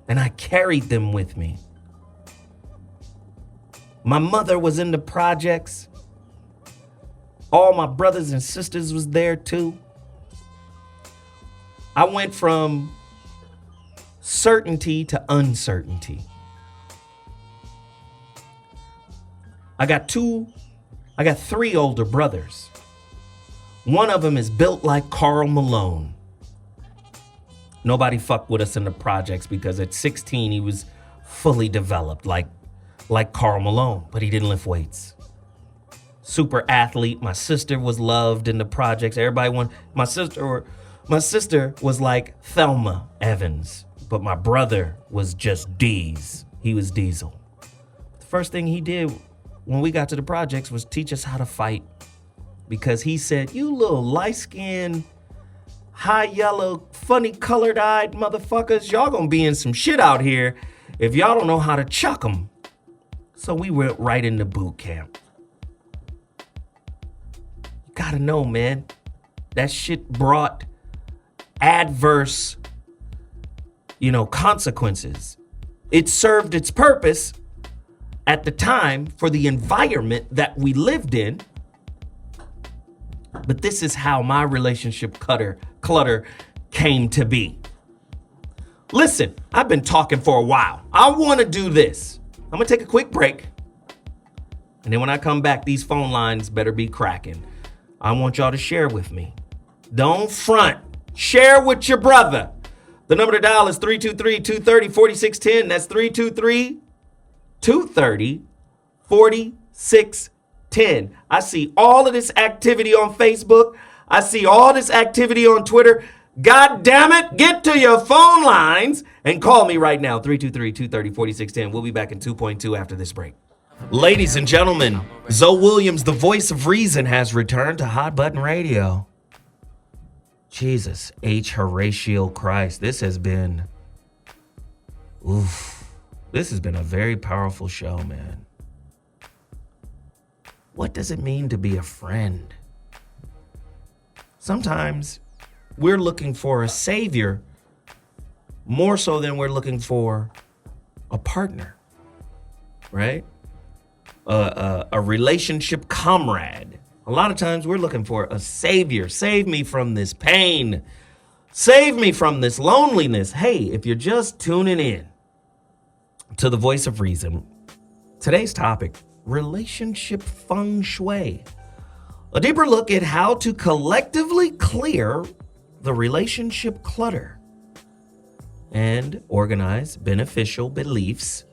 and I carried them with me. My mother was in the projects. All my brothers and sisters was there too. I went from certainty to uncertainty. I got 3 older brothers. One of them is built like Karl Malone. Nobody fucked with us in the projects because at 16 he was fully developed like Karl Malone, but he didn't lift weights. Super athlete. My sister was loved in the projects. Everybody wanted my sister was like Thelma Evans, but my brother was just D's. He was Diesel. The first thing he did when we got to the projects was teach us how to fight because he said, you little light-skinned, high yellow, funny colored-eyed motherfuckers, y'all gonna be in some shit out here if y'all don't know how to chuck them. So we went right into boot camp. You gotta know, man, that shit brought adverse, consequences. It served its purpose at the time for the environment that we lived in. But this is how my relationship clutter came to be. Listen, I've been talking for a while. I want to do this. I'm going to take a quick break. And then when I come back, these phone lines better be cracking. I want y'all to share with me. Don't front. Share with your brother. The number to dial is 323-230-4610. That's 323-230-4610. I see all of this activity on Facebook. I see all this activity on Twitter. God damn it, get to your phone lines and call me right now, 323-230-4610. We'll be back in 2.2 after this break. Ladies and gentlemen, Zoe Williams, the voice of reason, has returned to Hot Button Radio. Jesus H. Horatio Christ, this has been a very powerful show, man. What does it mean to be a friend? Sometimes we're looking for a savior more so than we're looking for a partner, right? A relationship comrade. A lot of times we're looking for a savior. Save me from this pain. Save me from this loneliness. Hey, if you're just tuning in to the voice of reason, today's topic, relationship feng shui. A deeper look at how to collectively clear the relationship clutter and organize beneficial beliefs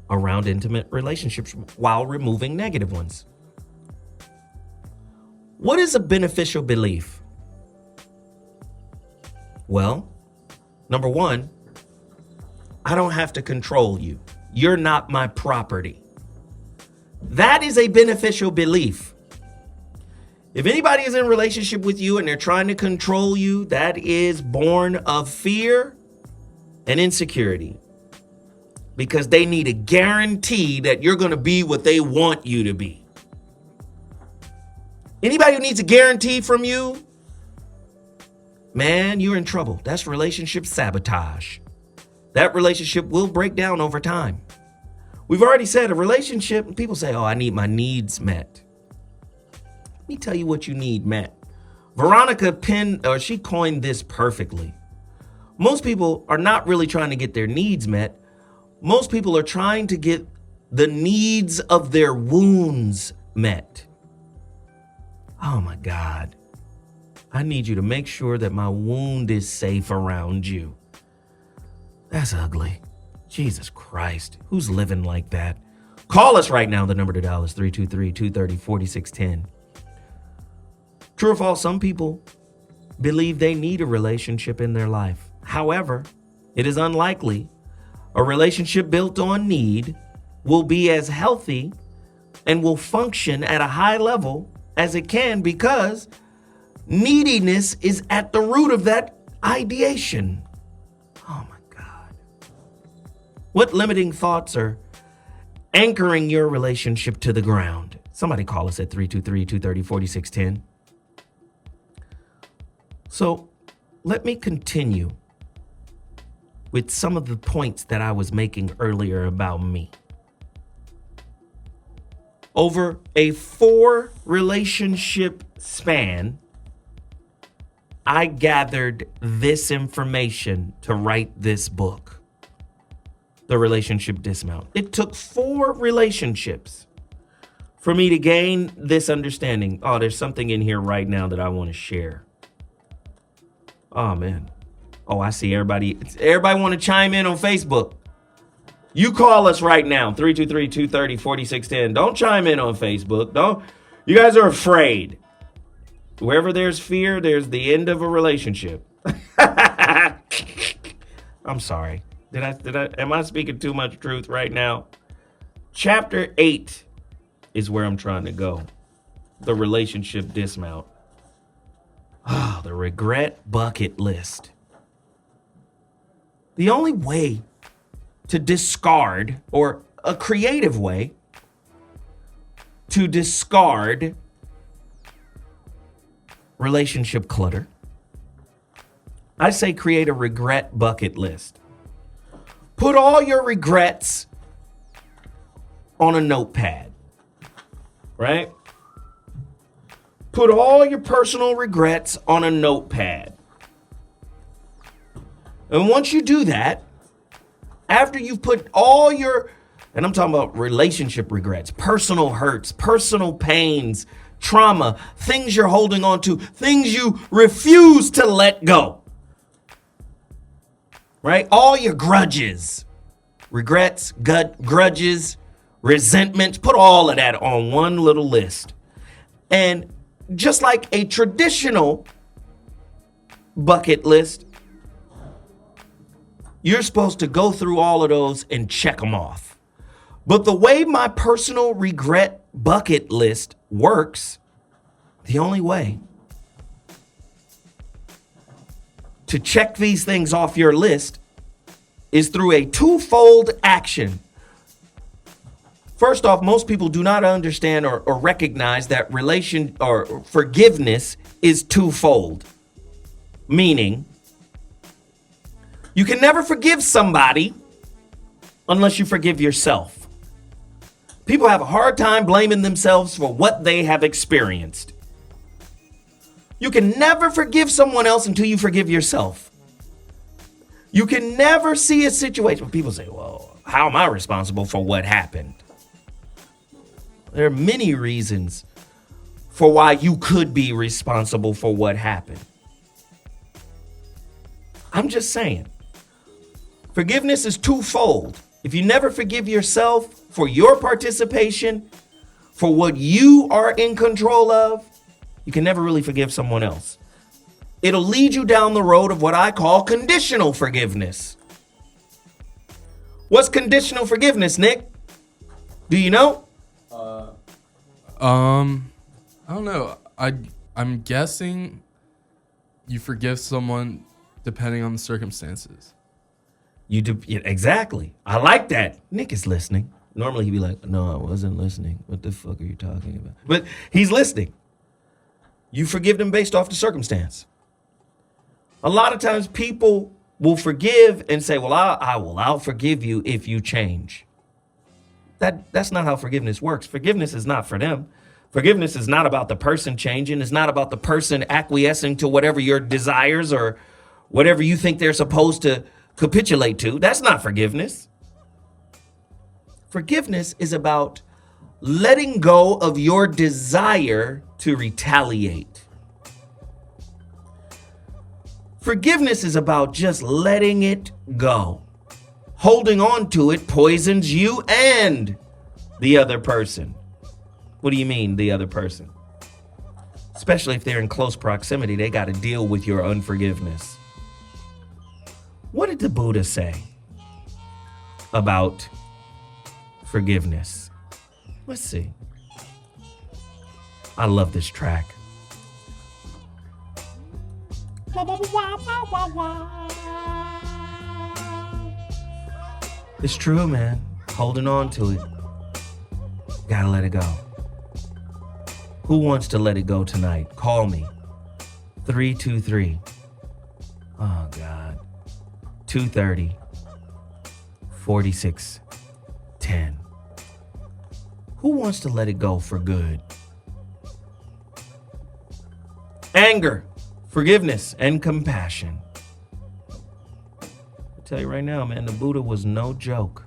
around intimate relationships while removing negative ones. What is a beneficial belief? Well, number one, I don't have to control you. You're not my property. That is a beneficial belief. If anybody is in a relationship with you and they're trying to control you, that is born of fear and insecurity, because they need a guarantee that you're going to be what they want you to be. Anybody who needs a guarantee from you, man, you're in trouble. That's relationship sabotage. That relationship will break down over time. We've already said a relationship, people say, oh, I need my needs met. Let me tell you what you need met. Veronica she coined this perfectly. Most people are not really trying to get their needs met. Most people are trying to get the needs of their wounds met. Oh my God. I need you to make sure that my wound is safe around you. That's ugly. Jesus Christ. Who's living like that? Call us right now. The number to dial is 323-230-4610. True or false, some people believe they need a relationship in their life. However, it is unlikely a relationship built on need will be as healthy and will function at a high level as it can, because neediness is at the root of that ideation. Oh my God. What limiting thoughts are anchoring your relationship to the ground? Somebody call us at 323-230-4610. So let me continue with some of the points that I was making earlier about me. Over a 4 relationship span, I gathered this information to write this book, The Relationship Dismount. It took 4 relationships for me to gain this understanding. Oh, there's something in here right now that I want to share. Oh, man. Oh, I see everybody. Everybody want to chime in on Facebook. You call us right now, 323-230-4610. Don't chime in on Facebook. Don't. You guys are afraid. Wherever there's fear, there's the end of a relationship. I'm sorry. Am I speaking too much truth right now? Chapter 8 is where I'm trying to go. the relationship dismount. The regret bucket list. The only way to discard, or a creative way to discard relationship clutter, I say create a regret bucket list. Put all your regrets on a notepad, right? Put all your personal regrets on a notepad. And once you do that, after you've put all your, and I'm talking about relationship regrets, personal hurts, personal pains, trauma, things you're holding on to, things you refuse to let go, right? All your grudges, regrets, grudges, resentments, put all of that on one little list. And just like a traditional bucket list, you're supposed to go through all of those and check them off. But the way my personal regret bucket list works, the only way to check these things off your list is through a twofold action. First off, most people do not understand or recognize that forgiveness is twofold. Meaning, you can never forgive somebody unless you forgive yourself. People have a hard time blaming themselves for what they have experienced. You can never forgive someone else until you forgive yourself. You can never see a situation where people say, well, how am I responsible for what happened? There are many reasons for why you could be responsible for what happened. I'm just saying, forgiveness is twofold. If you never forgive yourself for your participation, for what you are in control of, you can never really forgive someone else. It'll lead you down the road of what I call conditional forgiveness. What's conditional forgiveness, Nick? Do you know? I don't know. I'm guessing you forgive someone depending on the circumstances. You do, yeah, exactly. I like that. Nick is listening. Normally he'd be like, no, I wasn't listening. What the fuck are you talking about? But he's listening. You forgive them based off the circumstance. A lot of times people will forgive and say, well, I'll forgive you if you change. That's not how forgiveness works. Forgiveness is not for them. Forgiveness is not about the person changing. It's not about the person acquiescing to whatever your desires or whatever you think they're supposed to capitulate to. That's not forgiveness. Forgiveness is about letting go of your desire to retaliate. Forgiveness is about just letting it go. Holding on to it poisons you and the other person. What do you mean, the other person? Especially if they're in close proximity, they got to deal with your unforgiveness. What did the Buddha say about forgiveness? Let's see. I love this track. It's true, man. Holding on to it. Gotta let it go. Who wants to let it go tonight? Call me. 323. Oh, God. 230. 4610. Who wants to let it go for good? Anger, forgiveness, and compassion. I tell you right now, man, the Buddha was no joke.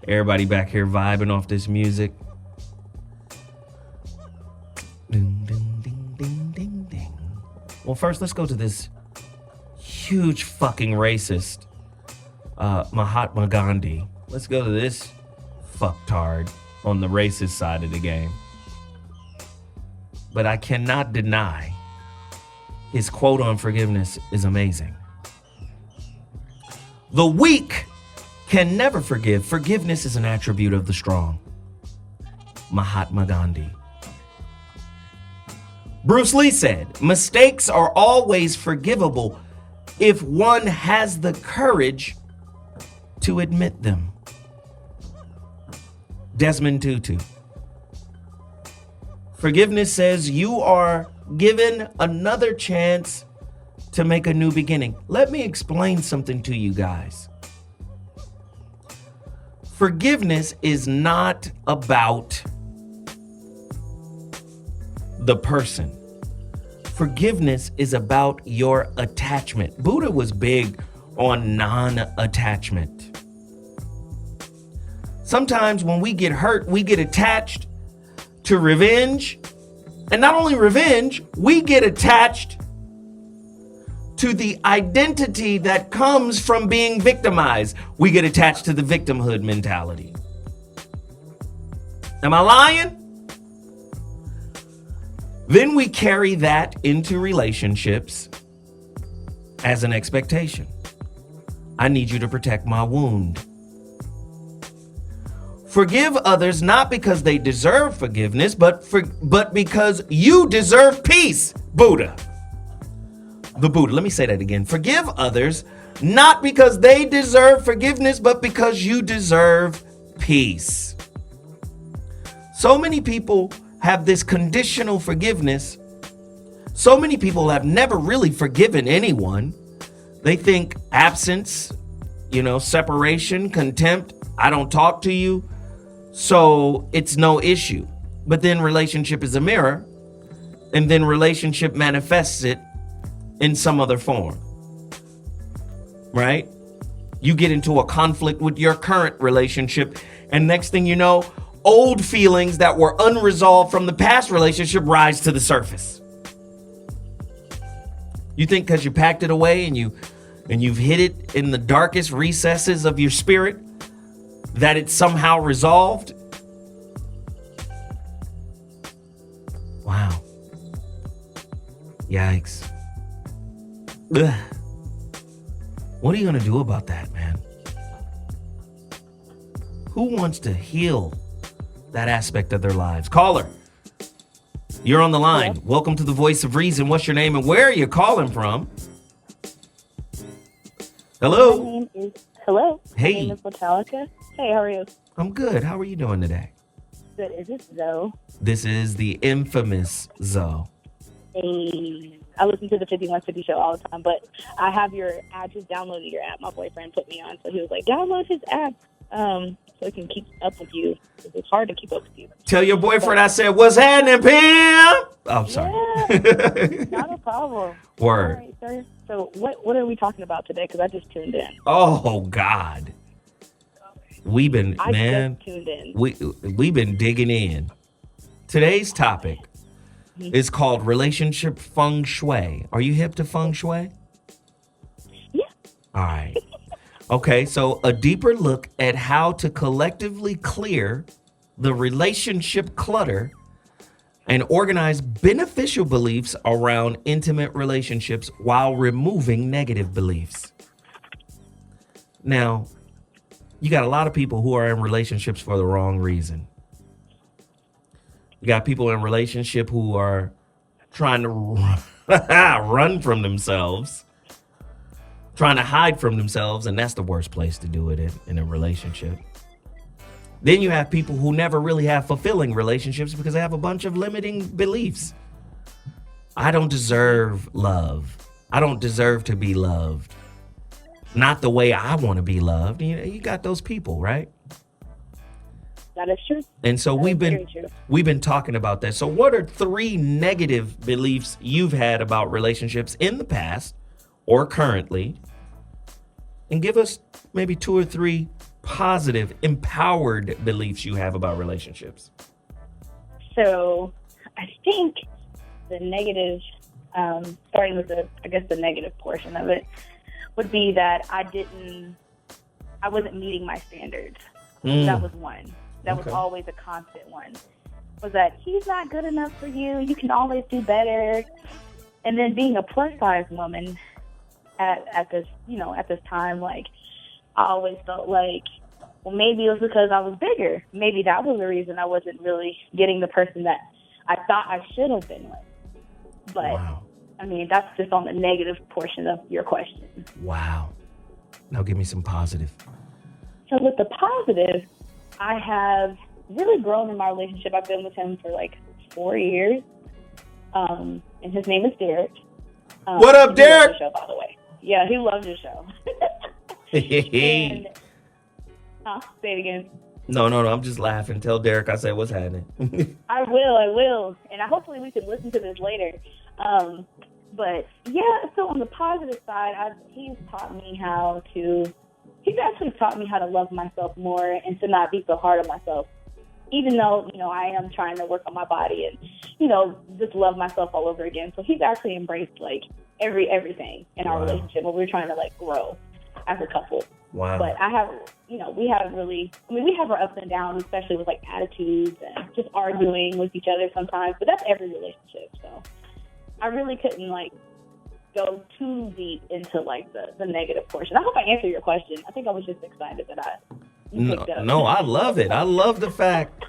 Everybody back here vibing off this music. Ding, ding, ding, ding, ding, ding. Well, first, let's go to this huge fucking racist, Mahatma Gandhi. Let's go to this fucktard on the racist side of the game. But I cannot deny his quote on forgiveness is amazing. The weak can never forgive. Forgiveness is an attribute of the strong. Mahatma Gandhi. Bruce Lee said, mistakes are always forgivable if one has the courage to admit them. Desmond Tutu. Forgiveness says you are given another chance to make a new beginning. Let me explain something to you guys. Forgiveness is not about the person. Forgiveness is about your attachment. Buddha was big on non-attachment. Sometimes when we get hurt, we get attached to revenge. And not only revenge, we get attached to the identity that comes from being victimized. We get attached to the victimhood mentality. Am I lying? Then we carry that into relationships as an expectation. I need you to protect my wound. Forgive others not because they deserve forgiveness, but because you deserve peace. Buddha. The Buddha. Let me say that again. Forgive others not because they deserve forgiveness, but because you deserve peace. So many people have this conditional forgiveness. So many people have never really forgiven anyone. They think absence, separation, contempt, I don't talk to you, so it's no issue. But then relationship is a mirror, and then relationship manifests it in some other form, right? You get into a conflict with your current relationship, and next thing you know, old feelings that were unresolved from the past relationship rise to the surface. You think because you packed it away and you've hid it in the darkest recesses of your spirit that it's somehow resolved? Wow. Yikes. Ugh. What are you going to do about that, man? Who wants to heal that aspect of their lives? Caller, you're on the line. Hello. Welcome to the Voice of Reason. What's your name and where are you calling from? Hello. Hello. Hey. My name is Metallica. Hey, how are you? I'm good. How are you doing today? Good. Is this Zoe? This is the infamous Zoe. Hey. I listen to the 5150 show all the time, but I have your app. Just downloaded your app. My boyfriend put me on, so he was like, download his app so I can keep up with you. It's hard to keep up with you. Tell your boyfriend I said, what's happening, Pam? I'm sorry. Yeah, not a problem. Word. All right, sir. So what are we talking about today? Because I just tuned in. Oh, God. We've been, man, just tuned in. We've been digging in. Today's topic is called Relationship Feng Shui. Are you hip to Feng Shui? Yeah. All right. Okay, so a deeper look at how to collectively clear the relationship clutter and organize beneficial beliefs around intimate relationships while removing negative beliefs. Now, you got a lot of people who are in relationships for the wrong reason. You got people in relationship who are trying to run from themselves, trying to hide from themselves, and that's the worst place to do it in a relationship. Then you have people who never really have fulfilling relationships because they have a bunch of limiting beliefs. I don't deserve love. I don't deserve to be loved. Not the way I want to be loved. You got those people, right? That is true. And so we've been talking about that. So what are 3 negative beliefs you've had about relationships in the past or currently? And give us maybe 2 or 3 positive, empowered beliefs you have about relationships. So I think the negative, starting with the negative portion of it, would be that I wasn't meeting my standards. That was one. That was always a constant one. Was that he's not good enough for you. You can always do better. And then being a plus size woman at this time, like I always felt like well, maybe it was because I was bigger. Maybe that was the reason I wasn't really getting the person that I thought I should have been with. But, Wow. I mean, that's just on the negative portion of your question. Wow. Now give me some positive. So with the positive, I have really grown in my relationship. I've been with him for like 4 years. And his name is Derek. What up, he loves Derek? the show, by the way. Yeah, he loves the show. And, say it again. No, I'm just laughing. Tell Derek I said what's happening. I will. And hopefully we can listen to this later. But yeah, so on the positive side, he's actually taught me how to love myself more and to not be so hard on myself. Even though, I am trying to work on my body and, just love myself all over again. So he's actually embraced like everything in our relationship where we're trying to like grow as a couple. Wow. But I have, we have our ups and downs, especially with like attitudes and just arguing with each other sometimes. But that's every relationship. So I really couldn't like go too deep into like the negative portion. I hope I answered your question. I think I was just excited that No, I love it. I love the fact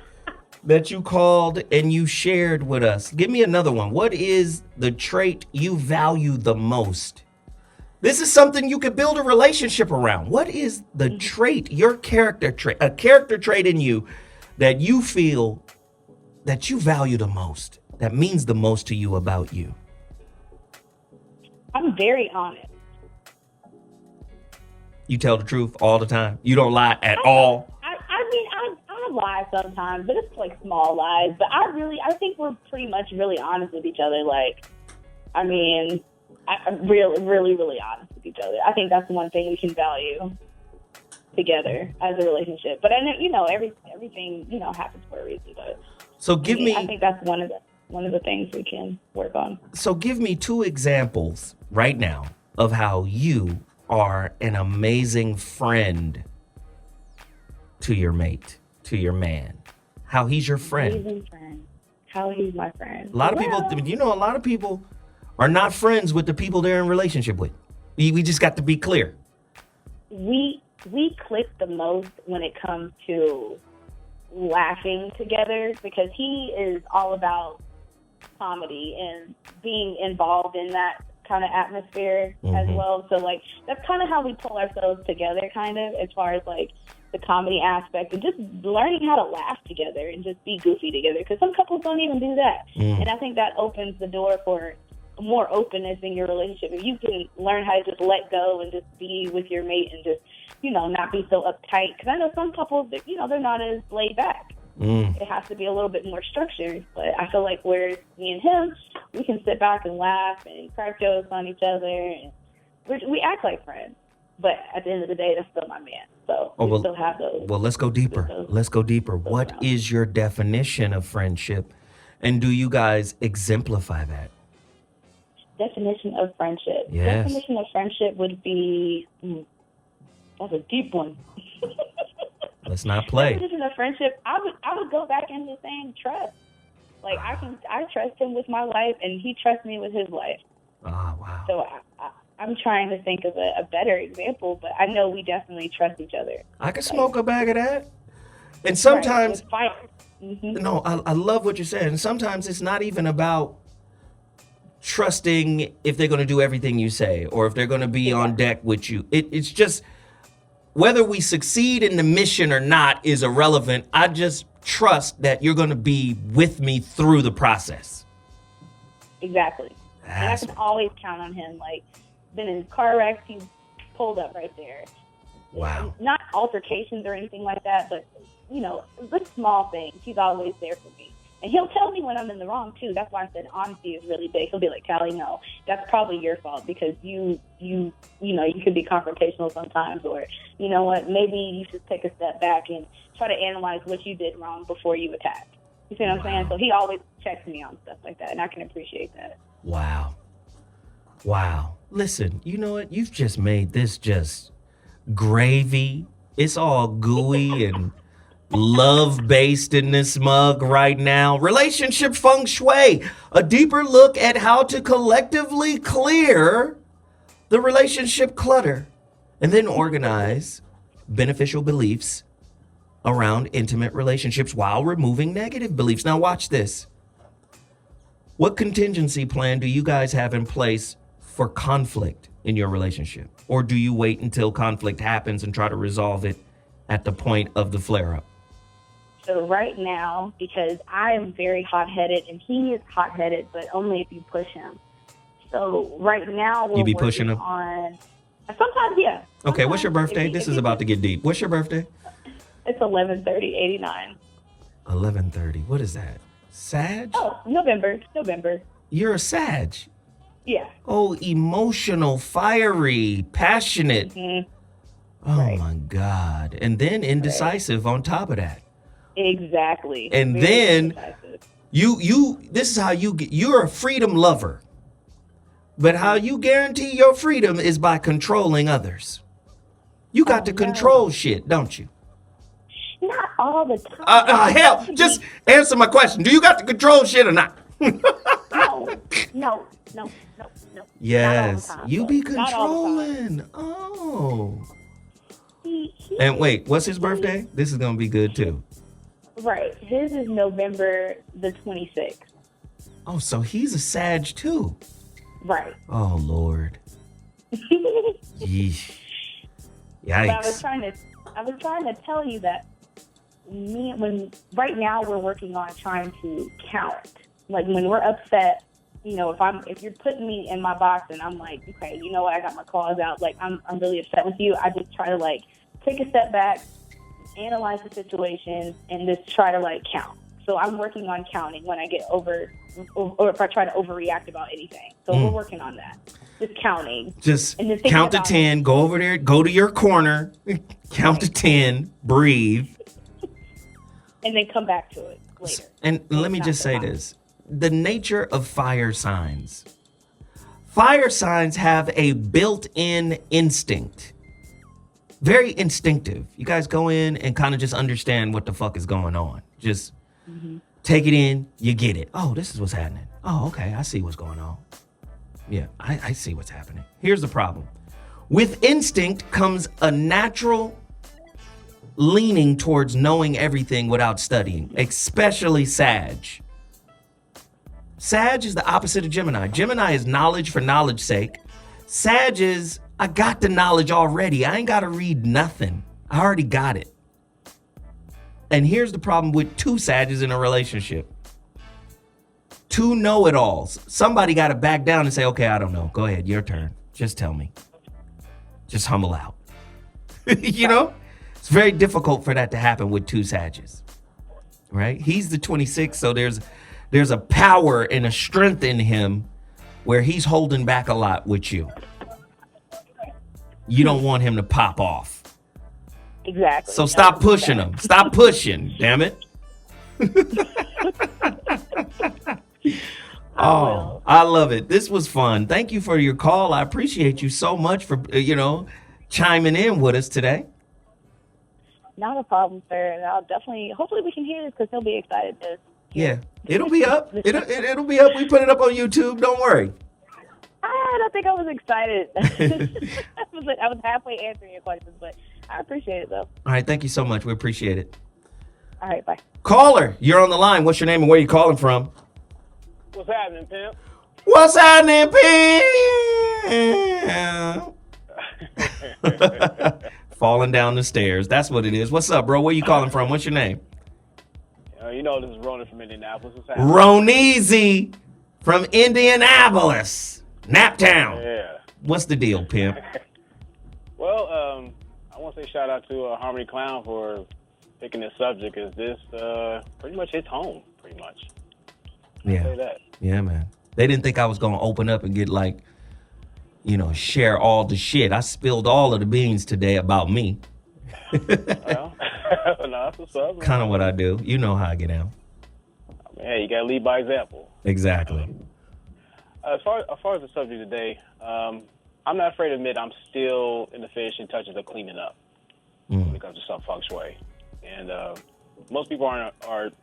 that you called and you shared with us. Give me another one. What is the trait you value the most? This is something you could build a relationship around. What is the trait, your character trait, a character trait in you that you feel that you value the most, that means the most to you about you? I'm very honest. You tell the truth all the time. You don't lie at all. I lie sometimes, but it's like small lies. But I think we're pretty much really honest with each other. Like, I'm really, really, really honest with each other. I think that's one thing we can value together as a relationship. But I know, everything, happens for a reason. But So give me. I think that's one of the things we can work on. So give me 2 examples right now of how you are an amazing friend to your mate, to your man. How he's your friend. Amazing friend. How he's my friend. A lot of people, a lot of people are not friends with the people they're in relationship with. We just got to be clear. We click the most when it comes to laughing together because he is all about comedy and being involved in that kind of atmosphere as well. So like that's kind of how we pull ourselves together kind of as far as like the comedy aspect and just learning how to laugh together and just be goofy together because some couples don't even do that. And I think that opens the door for more openness in your relationship. If you can learn how to just let go and just be with your mate and just, not be so uptight. Because I know some couples, that, they're not as laid back. It has to be a little bit more structured. But I feel like whereas me and him, we can sit back and laugh and crack jokes on each other. And we act like friends. But at the end of the day, that's still my man. So we still have those. Well, let's go deeper. What is your definition of friendship? And do you guys exemplify that? Definition of friendship. Yes. Definition of friendship would be, that's a deep one. Let's not play. Definition of friendship, I would go back into saying trust. Like I trust him with my life, and he trusts me with his life. Oh, wow. So I'm trying to think of a better example, but I know we definitely trust each other. I could smoke a bag of that. And sometimes, right, no, I love what you're saying. And sometimes it's not even about trusting if they're going to do everything you say or if they're going to be on deck with you. It's just whether we succeed in the mission or not is irrelevant. I just trust that you're going to be with me through the process. Exactly. And I can always count on him. Like, been in car wrecks, he's pulled up right there. Wow. Not altercations or anything like that, but, the small things. He's always there for me. And he'll tell me when I'm in the wrong, too. That's why I said honesty is really big. He'll be like, Callie, no, that's probably your fault because you could be confrontational sometimes or, you know what, maybe you should take a step back and try to analyze what you did wrong before you attack. You see what I'm saying? So he always checks me on stuff like that, and I can appreciate that. Wow. Listen, you know what? You've just made this just gravy. It's all gooey and love-based in this mug right now. Relationship Feng Shui, a deeper look at how to collectively clear the relationship clutter and then organize beneficial beliefs around intimate relationships while removing negative beliefs. Now watch this. What contingency plan do you guys have in place for conflict in your relationship? Or do you wait until conflict happens and try to resolve it at the point of the flare-up? So right now, because I am very hot-headed, and he is hot-headed, but only if you push him. So right now, we're You be working pushing him? on... Sometimes, yeah. Okay, what's your Sometimes, birthday? This is about to get deep. What's your birthday? It's 11/30/89. 11/30. What is that? Sag? Oh, November. You're a Sag. Yeah. Oh, emotional, fiery, passionate. Mm-hmm. Oh, my God. And then indecisive on top of that. Exactly. And Very then indecisive. this is how you're a freedom lover. But how you guarantee your freedom is by controlling others. You got to control shit, don't you? Not all the time. Hell, just answer my question. Do you got to control shit or not? No. Yes, Not all the time, you be not all the time. controlling. Oh. And wait, what's his birthday? This is going to be good too. Right. His is November the 26th. Oh, so he's a Sag too. Right. Oh, Lord. Yeesh. But Yikes. I was trying to tell you that right now we're working on trying to count. Like when we're upset, if you're putting me in my box and I'm like, okay, you know what, I got my claws out, like I'm really upset with you. I just try to take a step back, analyze the situation, and just try to count. So I'm working on counting when I get or if I try to overreact about anything. So we're working on that. Just counting. Just and count to 10, go over there, go to your corner, count to 10, breathe. And then come back to it later. And let me just say this. The nature of fire signs. Fire signs have a built-in instinct. Very instinctive. You guys go in and kind of just understand what the fuck is going on. Just take it in, you get it. Oh, this is what's happening. Oh, okay, I see what's going on. Yeah, I see what's happening. Here's the problem. With instinct comes a natural leaning towards knowing everything without studying, especially Sag. Sag is the opposite of Gemini. Gemini is knowledge for knowledge's sake. Sag is, I got the knowledge already. I ain't got to read nothing. I already got it. And here's the problem with two Sages in a relationship. Two know-it-alls. Somebody got to back down and say, okay, I don't know. Go ahead, your turn. Just tell me. Just humble out. It's very difficult for that to happen with two Sages, right? He's the 26th, so there's a power and a strength in him where he's holding back a lot with you. You don't want him to pop off. Exactly. So stop pushing him. Stop pushing, damn it. Oh, I love it. This was fun. Thank you for your call. I appreciate you so much for, chiming in with us today. Not a problem, sir. And I'll hopefully we can hear this because he'll be excited to. Yeah, it'll be up. It'll be up. We put it up on YouTube. Don't worry. I don't think I was excited. I was halfway answering your questions, but I appreciate it, though. All right, thank you so much. We appreciate it. All right, bye. Caller, you're on the line. What's your name and where you calling from? What's happening, pimp? What's happening, pimp? Falling down the stairs. That's what it is. What's up, bro? Where you calling from? What's your name? This is Ronan from Indianapolis. What's happening? Roneezy from Indianapolis. Naptown. Yeah. What's the deal, pimp? Well, I want to say shout out to Harmony Clown for picking this subject, because this pretty much hits home, pretty much. Yeah. Say that. Yeah, man. They didn't think I was going to open up and get share all the shit. I spilled all of the beans today about me. Well, no, that's what's up. Kind of what I do. You know how I get out. Hey, you got to lead by example. Exactly. As far as the subject today, I'm not afraid to admit I'm still in the finishing touches of cleaning up when it comes to some feng shui. And most people aren't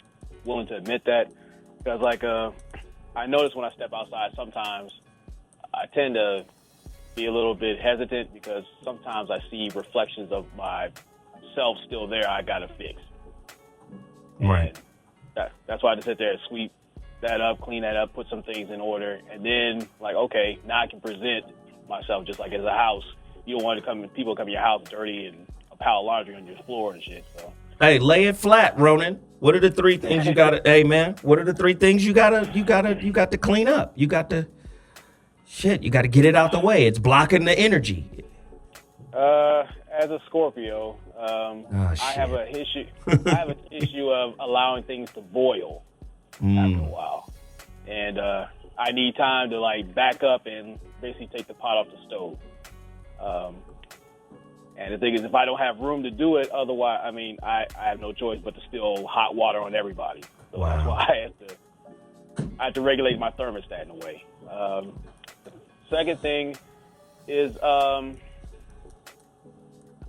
willing to admit that, because I notice when I step outside sometimes I tend to be a little bit hesitant, because sometimes I see reflections of myself still there I got to fix. Right. That's why I just sit there and sweep that up, clean that up, put some things in order, and then like, okay, now I can present myself just like as a house. You don't want people come in your house dirty and a pile of laundry on your floor and shit. So. Hey, lay it flat, Ronan. What are the 3 things you gotta? Hey, man, what are the 3 things you got to clean up? You got to get it out the way. It's blocking the energy. As a Scorpio, I have an issue of allowing things to boil after a while, and I need time to like back up and basically take the pot off the stove. And the thing is, if I don't have room to do it, otherwise, I mean, I have no choice but to spill hot water on everybody. So that's why I have to regulate my thermostat in a way. Second thing is, I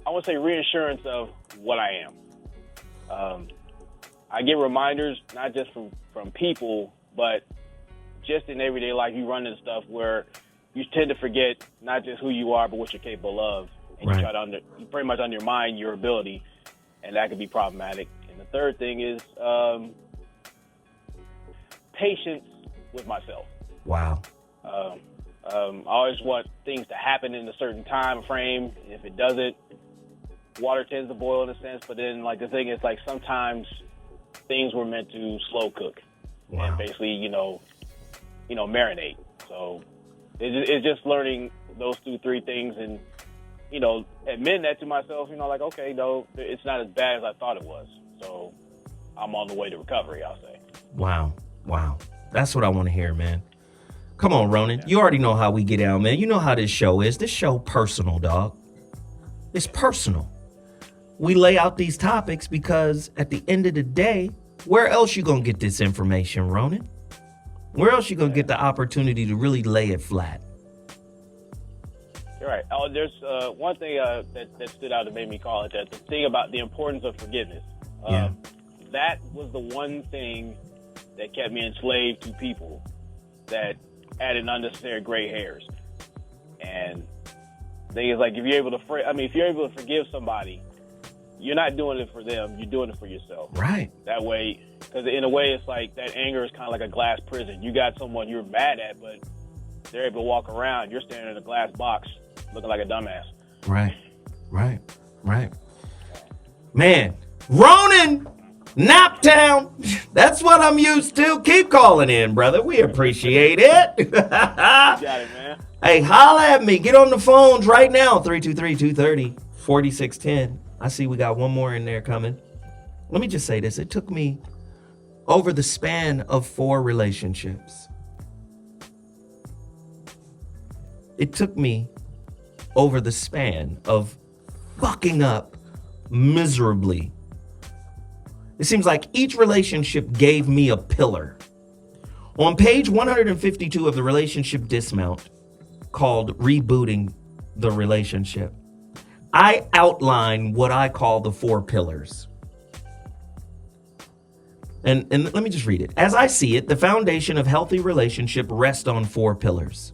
want to say reassurance of what I am. I get reminders, not just from people, but just in everyday life, you run into stuff where you tend to forget not just who you are, but what you're capable of. And you try to you pretty much undermine your ability, and that can be problematic. And the third thing is patience with myself. Wow. I always want things to happen in a certain time frame. If it doesn't, water tends to boil in a sense. But then, like, the thing is, like, sometimes things were meant to slow cook and basically, marinate. So it's just learning those 2-3 things and, admitting that to myself, like, okay, no, it's not as bad as I thought it was. So I'm on the way to recovery, I'll say. Wow. That's what I want to hear, man. Come on, Ronan. You already know how we get out, man. You know how this show is. This show personal, dog. It's personal. We lay out these topics because at the end of the day, where else you going to get this information, Ronan? Where else you going to get the opportunity to really lay it flat? You're right. Oh, there's one thing that stood out that made me call it that. The thing about the importance of forgiveness. That was the one thing that kept me enslaved to people that added unnecessary gray hairs. And the thing is, like, if you're able to forgive somebody, you're not doing it for them. You're doing it for yourself. Right. That way, because in a way, it's like that anger is kind of like a glass prison. You got someone you're mad at, but they're able to walk around. You're standing in a glass box looking like a dumbass. Right. Man, Ronan, Naptown. That's what I'm used to. Keep calling in, brother. We appreciate it. You got it, man. Hey, holla at me. Get on the phones right now. 323-230-4610. I see we got one more in there coming. Let me just say this. It took me over the span of 4 relationships. It took me over the span of fucking up miserably. It seems like each relationship gave me a pillar. On page 152 of the relationship dismount, called Rebooting the Relationship, I outline what I call the 4 pillars. And let me just read it. As I see it, the foundation of healthy relationship rests on 4 pillars: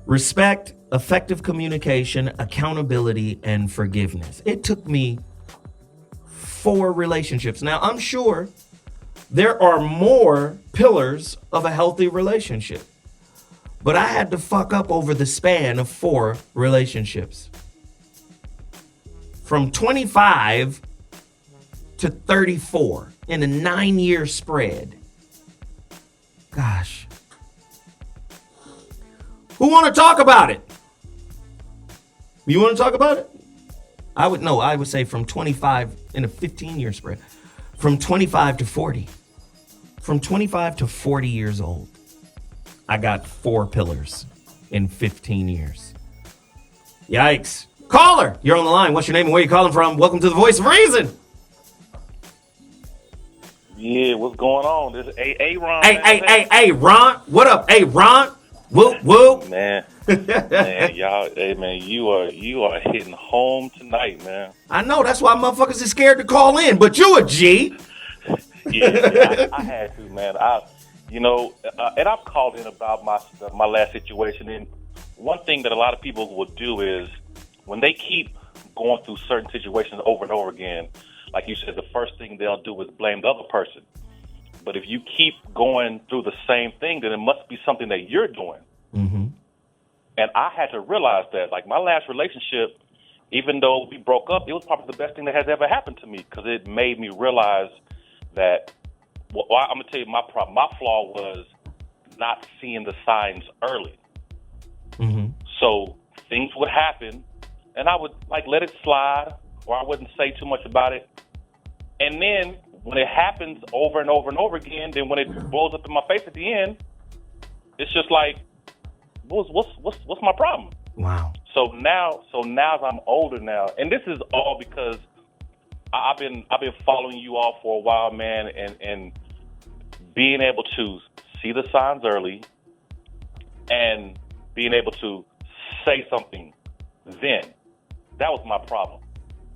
respect, effective communication, accountability, and forgiveness. It took me 4 relationships. Now, I'm sure there are more pillars of a healthy relationship, but I had to fuck up over the span of 4 relationships. From 25 to 34 in a 9-year spread. Gosh. Who want to talk about it? You want to talk about it? I would say from 25 in a 15-year spread. From 25 to 40. From 25 to 40 years old. I got 4 pillars in 15 years. Yikes. Caller, you're on the line. What's your name and where you calling from? Welcome to the Voice of Reason. Yeah, what's going on? This is Ron. Hey, Ron. What up? Hey, Ron. Whoop, whoop. Man, y'all, hey, man, you are hitting home tonight, man. I know. That's why motherfuckers are scared to call in, but you a G. Yeah, I had to, man. And I've called in about my last situation, and one thing that a lot of people will do is when they keep going through certain situations over and over again, like you said, the first thing they'll do is blame the other person. But if you keep going through the same thing, then it must be something that you're doing. Mm-hmm. And I had to realize that. Like, my last relationship, even though we broke up, it was probably the best thing that has ever happened to me, because it made me realize that, well, I'm going to tell you my problem. My flaw was not seeing the signs early. Mm-hmm. So things would happen, and I would, like, let it slide, or I wouldn't say too much about it. And then when it happens over and over and over again, then when it blows up in my face at the end, it's just like, what's my problem? Wow. So now as I'm older now, and this is all because I've been following you all for a while, man, and being able to see the signs early and being able to say something then. That was my problem.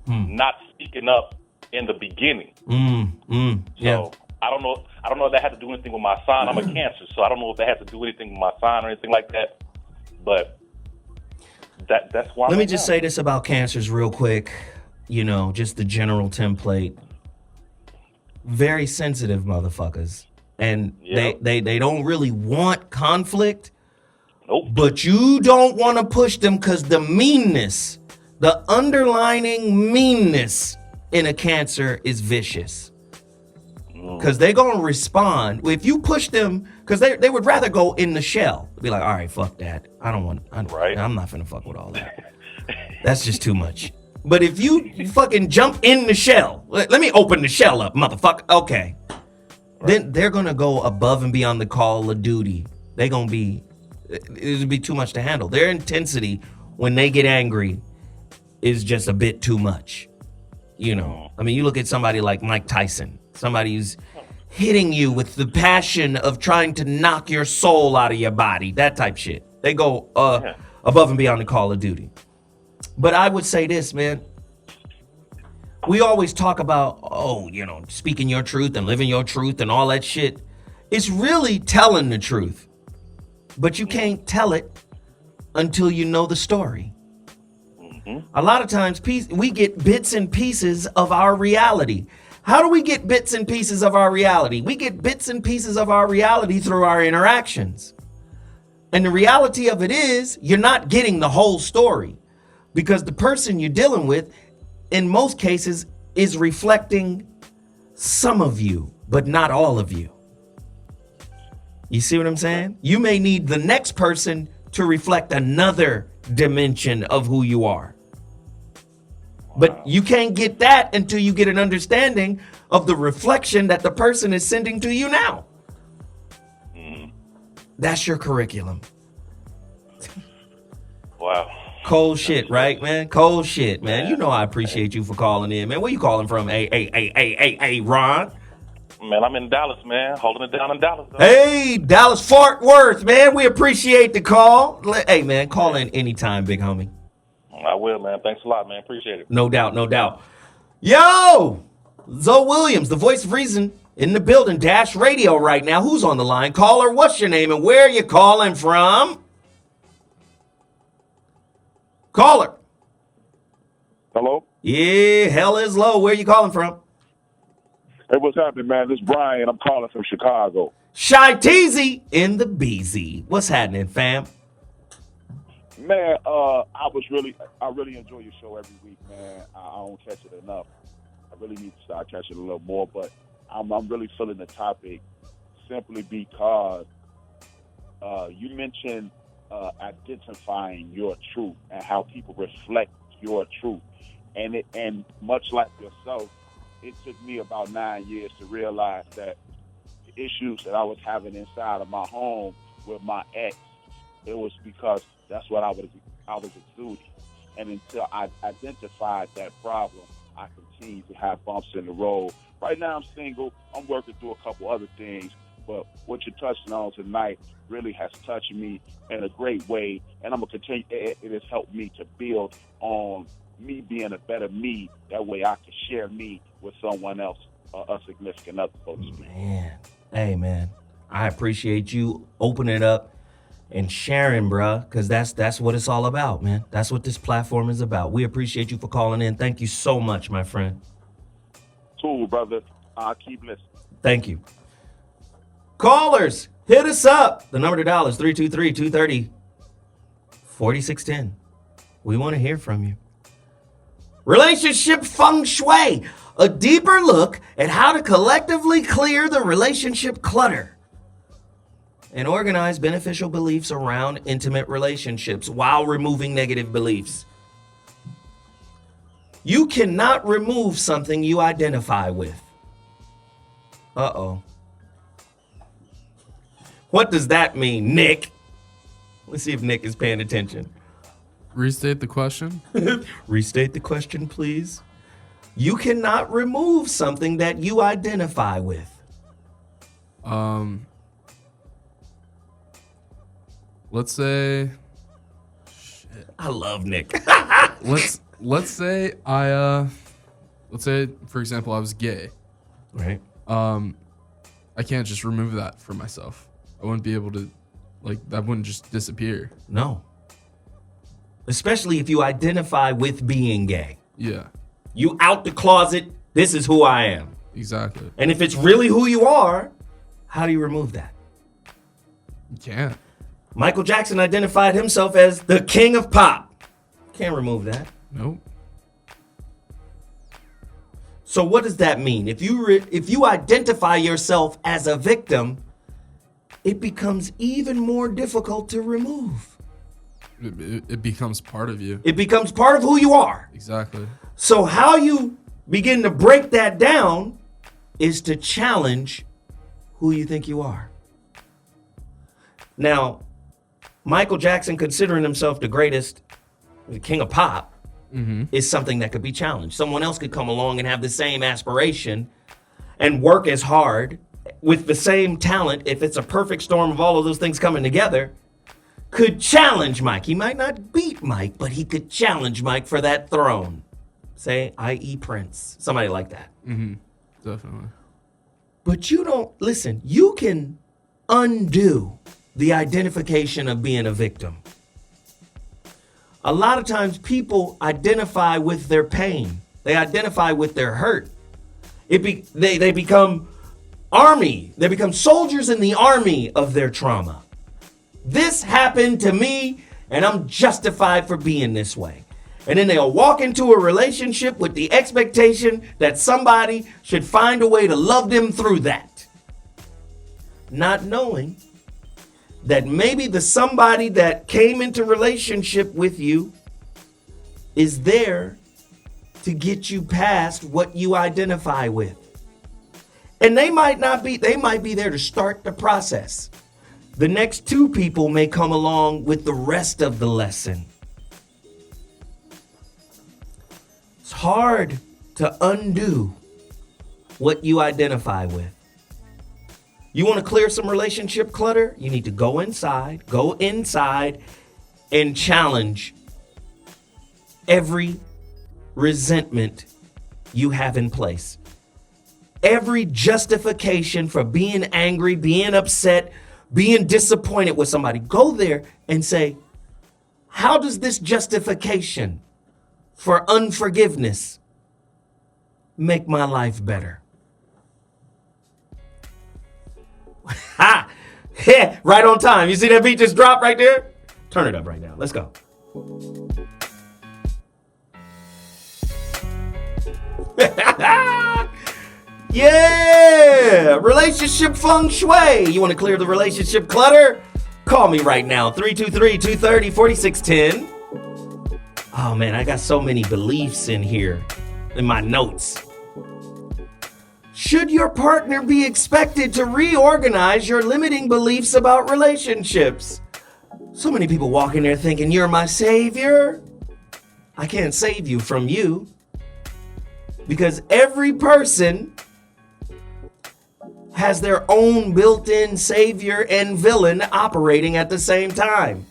Not speaking up in the beginning. Yeah. So I don't know if that had to do anything with my sign. I'm a Cancer, so I don't know if that has to do anything with my sign or anything like that. But that's why. Let me just say this about Cancers real quick. You know, just the general template. Very sensitive motherfuckers. And they don't really want conflict. Nope. But you don't want to push them because the meanness, the underlining meanness in a Cancer is vicious. Because they're going to respond. If you push them, because they would rather go in the shell. Be like, all right, fuck that. I'm not finna fuck with all that. That's just too much. But if you fucking jump in the shell, let me open the shell up, motherfucker. Okay. Then they're going to go above and beyond the call of duty. It'll be too much to handle. Their intensity when they get angry is just a bit too much. You know, I mean, you look at somebody like Mike Tyson, somebody who's hitting you with the passion of trying to knock your soul out of your body, that type shit. They go above and beyond the call of duty. But I would say this, man. We always talk about, speaking your truth and living your truth and all that shit. It's really telling the truth. But you can't tell it until you know the story. A lot of times we get bits and pieces of our reality. How do we get bits and pieces of our reality? We get bits and pieces of our reality through our interactions. And the reality of it is you're not getting the whole story, because the person you're dealing with, in most cases, is reflecting some of you, but not all of you. You see what I'm saying? You may need the next person to reflect another dimension of who you are. But you can't get that until you get an understanding of the reflection that the person is sending to you now. That's your curriculum. Wow. Cold shit, right, man? Cold shit, man. You know I appreciate you for calling in, man. Where you calling from? Hey, Ron? Man, I'm in Dallas, man. Holding it down in Dallas. Though. Hey, Dallas Fort Worth, man. We appreciate the call. Hey, man, call in anytime, big homie. I will, man. Thanks a lot, man. Appreciate it. No doubt, no doubt. Yo! Zoe Williams, the voice of reason, in the building, Dash Radio right now. Who's on the line? Caller, what's your name and where are you calling from? Caller. Hello? Yeah, hell is low. Where are you calling from? Hey, what's happening, man? This is Brian. I'm calling from Chicago. Shy Teasy in the BZ. What's happening, fam? Man, I really enjoy your show every week, man. I don't catch it enough. I really need to start catching it a little more, but I'm really feeling the topic simply because you mentioned identifying your truth and how people reflect your truth. And much like yourself, it took me about 9 years to realize that the issues that I was having inside of my home with my ex, it was because that's what I was exuding. And until I identified that problem, I continued to have bumps in the road. Right now I'm single. I'm working through a couple other things. But what you're touching on tonight really has touched me in a great way. And I'm going to continue. It has helped me to build on me being a better me. That way I can share me with someone else, a significant other, so to speak. Man. Hey, man. I appreciate you opening it up and sharing, bruh, because that's what it's all about, man. That's what this platform is about. We appreciate you for calling in. Thank you so much, my friend. Cool, brother. I'll keep listening. Thank you. Callers, hit us up. The number to dial is 323-230-4610. We want to hear from you. Relationship Feng Shui, a deeper look at how to collectively clear the relationship clutter and organize beneficial beliefs around intimate relationships while removing negative beliefs. You cannot remove something you identify with. Uh-oh. What does that mean, Nick? Let's see if Nick is paying attention. Restate the question. Restate the question, please. You cannot remove something that you identify with. Let's say. Shit. I love Nick. let's say let's say, for example, I was gay. Right. I can't just remove that for myself. I wouldn't be able to, that wouldn't just disappear. No. Especially if you identify with being gay. Yeah. You out the closet, this is who I am. Exactly. And if it's really who you are, how do you remove that? You can't. Michael Jackson identified himself as the king of pop. Can't remove that. Nope. So what does that mean? If you identify yourself as a victim, it becomes even more difficult to remove. It becomes part of you. It becomes part of who you are. Exactly. So how you begin to break that down is to challenge who you think you are. Now, Michael Jackson considering himself the greatest, the king of pop, is something that could be challenged. Someone else could come along and have the same aspiration and work as hard with the same talent, if it's a perfect storm of all of those things coming together, could challenge Mike. He might not beat Mike, but he could challenge Mike for that throne. Say, i.e. Prince. Somebody like that. Definitely. But you don't, listen, you can undo the identification of being a victim. A lot of times people identify with their pain. They identify with their hurt. They become army. They become soldiers in the army of their trauma. This happened to me, and I'm justified for being this way. And then they'll walk into a relationship with the expectation that somebody should find a way to love them through that. Not knowing that maybe the somebody that came into relationship with you is there to get you past what you identify with. And they might be there to start the process. The next two people may come along with the rest of the lesson. It's hard to undo what you identify with. You want to clear some relationship clutter? You need to go inside and challenge every resentment you have in place. Every justification for being angry, being upset, being disappointed with somebody. Go there and say, how does this justification for unforgiveness make my life better? Ha! Yeah, right on time. You see that beat just drop right there? Turn it up right now. Let's go. Yeah! Relationship Feng Shui. You want to clear the relationship clutter? Call me right now. 323-230-4610. Oh, man, I got so many beliefs in here in my notes. Should your partner be expected to reorganize your limiting beliefs about relationships? So many people walk in there thinking, you're my savior. I can't save you from you. Because every person has their own built-in savior and villain operating at the same time.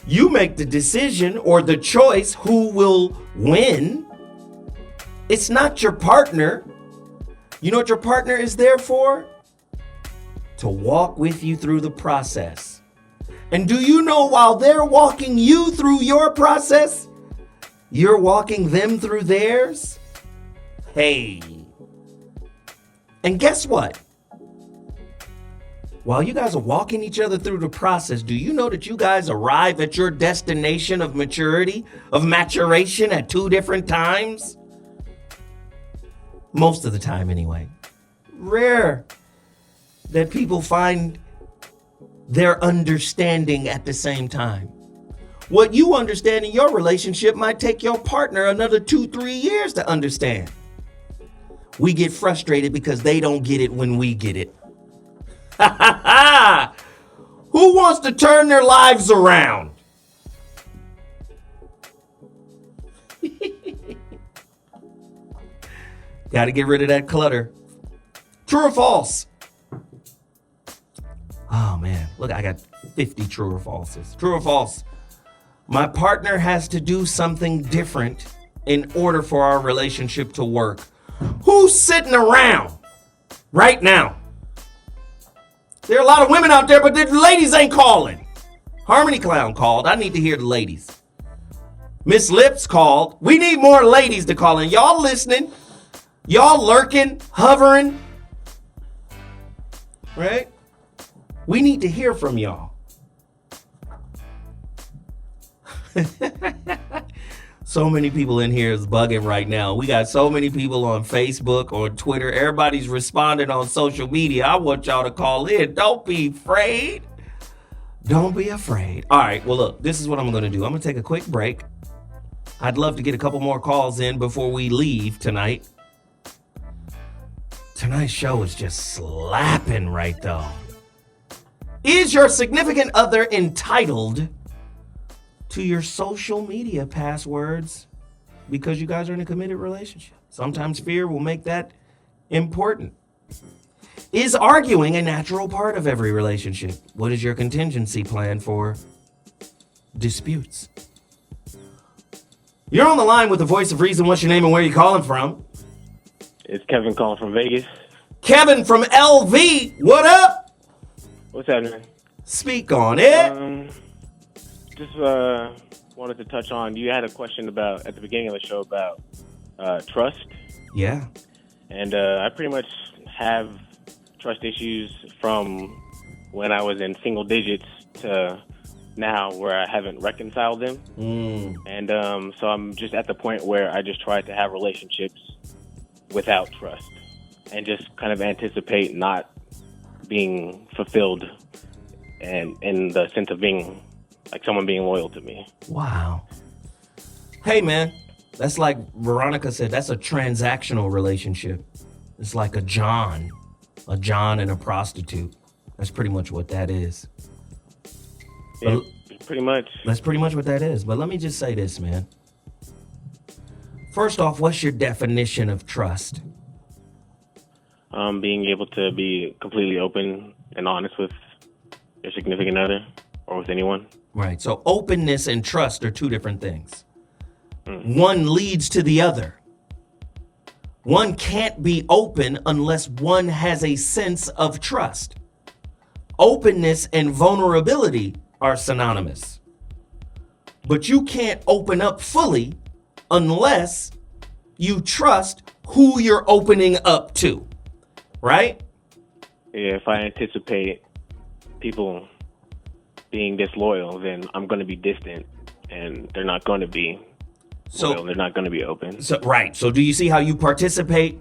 You make the decision or the choice who will win. It's not your partner. You know what your partner is there for? To walk with you through the process. And do you know while they're walking you through your process, you're walking them through theirs? Hey, And guess what? While you guys are walking each other through the process, do you know that you guys arrive at your destination of maturity, of maturation at 2 different times? Most of the time, anyway. Rare that people find their understanding at the same time. What you understand in your relationship might take your partner another 2-3 years to understand. We get frustrated because they don't get it when we get it. Who wants to turn their lives around? Got to get rid of that clutter. True or false? Oh man, look, I got 50 true or falses. True or false? My partner has to do something different in order for our relationship to work. Who's sitting around right now? There are a lot of women out there, but the ladies ain't calling. Harmony Clown called. I need to hear the ladies. Miss Lips called. We need more ladies to call in. Y'all listening? Y'all lurking, hovering? Right? We need to hear from y'all. So many people in here is bugging right now. We got so many people on Facebook, on Twitter. Everybody's responding on social media. I want y'all to call in. Don't be afraid. Don't be afraid. All right, well, look, this is what I'm going to do. I'm going to take a quick break. I'd love to get a couple more calls in before we leave tonight. Tonight's show is just slapping right though. Is your significant other entitled to your social media passwords because you guys are in a committed relationship? Sometimes fear will make that important. Is arguing a natural part of every relationship? What is your contingency plan for disputes? You're on the line with the voice of reason. What's your name and where are you calling from? It's Kevin calling from Vegas. Kevin from LV. What up? What's happening? Speak on it. Just wanted to touch on, you had a question about, at the beginning of the show, about trust. Yeah. And I pretty much have trust issues from when I was in single digits to now where I haven't reconciled them. And so I'm just at the point where I just try to have relationships without trust and just kind of anticipate not being fulfilled and in the sense of being like someone being loyal to me. Wow. Hey, man, that's like Veronica said, that's a transactional relationship. It's like a John and a prostitute. That's pretty much what that is. Yeah, pretty much. That's pretty much what that is. But let me just say this, man. First off, what's your definition of trust? Being able to be completely open and honest with your significant other or with anyone. Right. So openness and trust are two different things. One leads to the other. One can't be open unless one has a sense of trust. Openness and vulnerability are synonymous. But you can't open up fully unless you trust who you're opening up to. Right? Yeah, if I anticipate people being disloyal, then I'm going to be distant and they're not going to be loyal. They're not going to be open. So, right. So do you see how you participate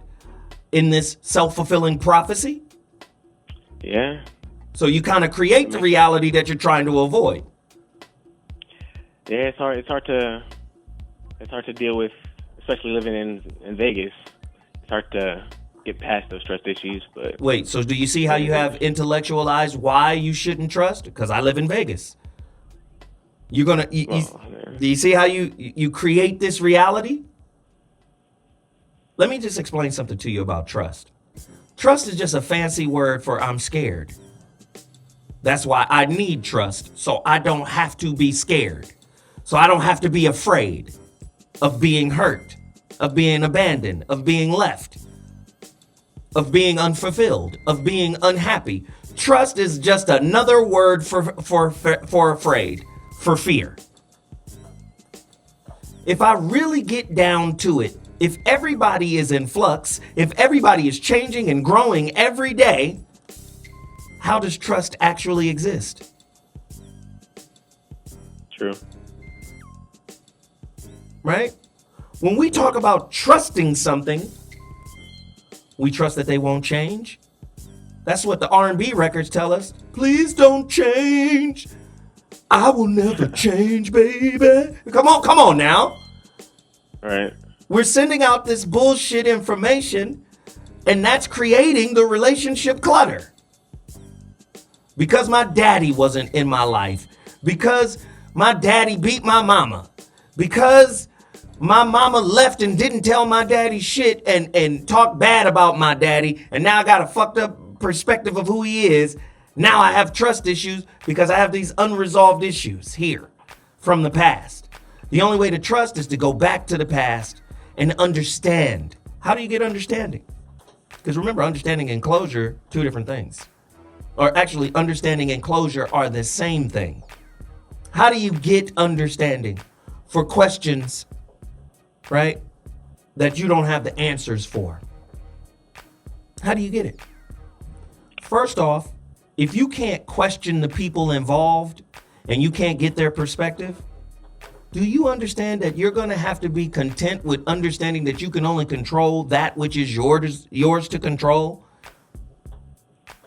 in this self-fulfilling prophecy? Yeah. So you kind of create the reality that you're trying to avoid. Yeah, it's hard to deal with, especially living in Vegas. It's hard to get past those trust issues. But wait, so do you see how you have intellectualized why you shouldn't trust? Because I live in Vegas. You're gonna. Do you see how you create this reality? Let me just explain something to you about trust. Trust is just a fancy word for I'm scared. That's why I need trust, so I don't have to be scared. So I don't have to be afraid of being hurt, of being abandoned, of being left, of being unfulfilled, of being unhappy. Trust is just another word for afraid, for fear. If I really get down to it, If everybody is in flux, if everybody is changing and growing every day, how does trust actually exist? True. Right? When we talk about trusting something, we trust that they won't change. That's what the R&B records tell us. Please don't change. I will never change, baby. Come on now. Right. We're sending out this bullshit information, and that's creating the relationship clutter. Because my daddy wasn't in my life. Because my daddy beat my mama. Because my mama left and didn't tell my daddy shit and talk bad about my daddy, and now I got a fucked up perspective of who he is. Now I have trust issues because I have these unresolved issues here from the past. The only way to trust is to go back to the past and understand. How do you get understanding? Because remember, understanding and closure, two different things. Or actually, understanding and closure are the same thing. How do you get understanding for questions, right, that you don't have the answers for? How do you get it? First off, if you can't question the people involved and you can't get their perspective, do you understand that you're going to have to be content with understanding that you can only control that which is yours to control?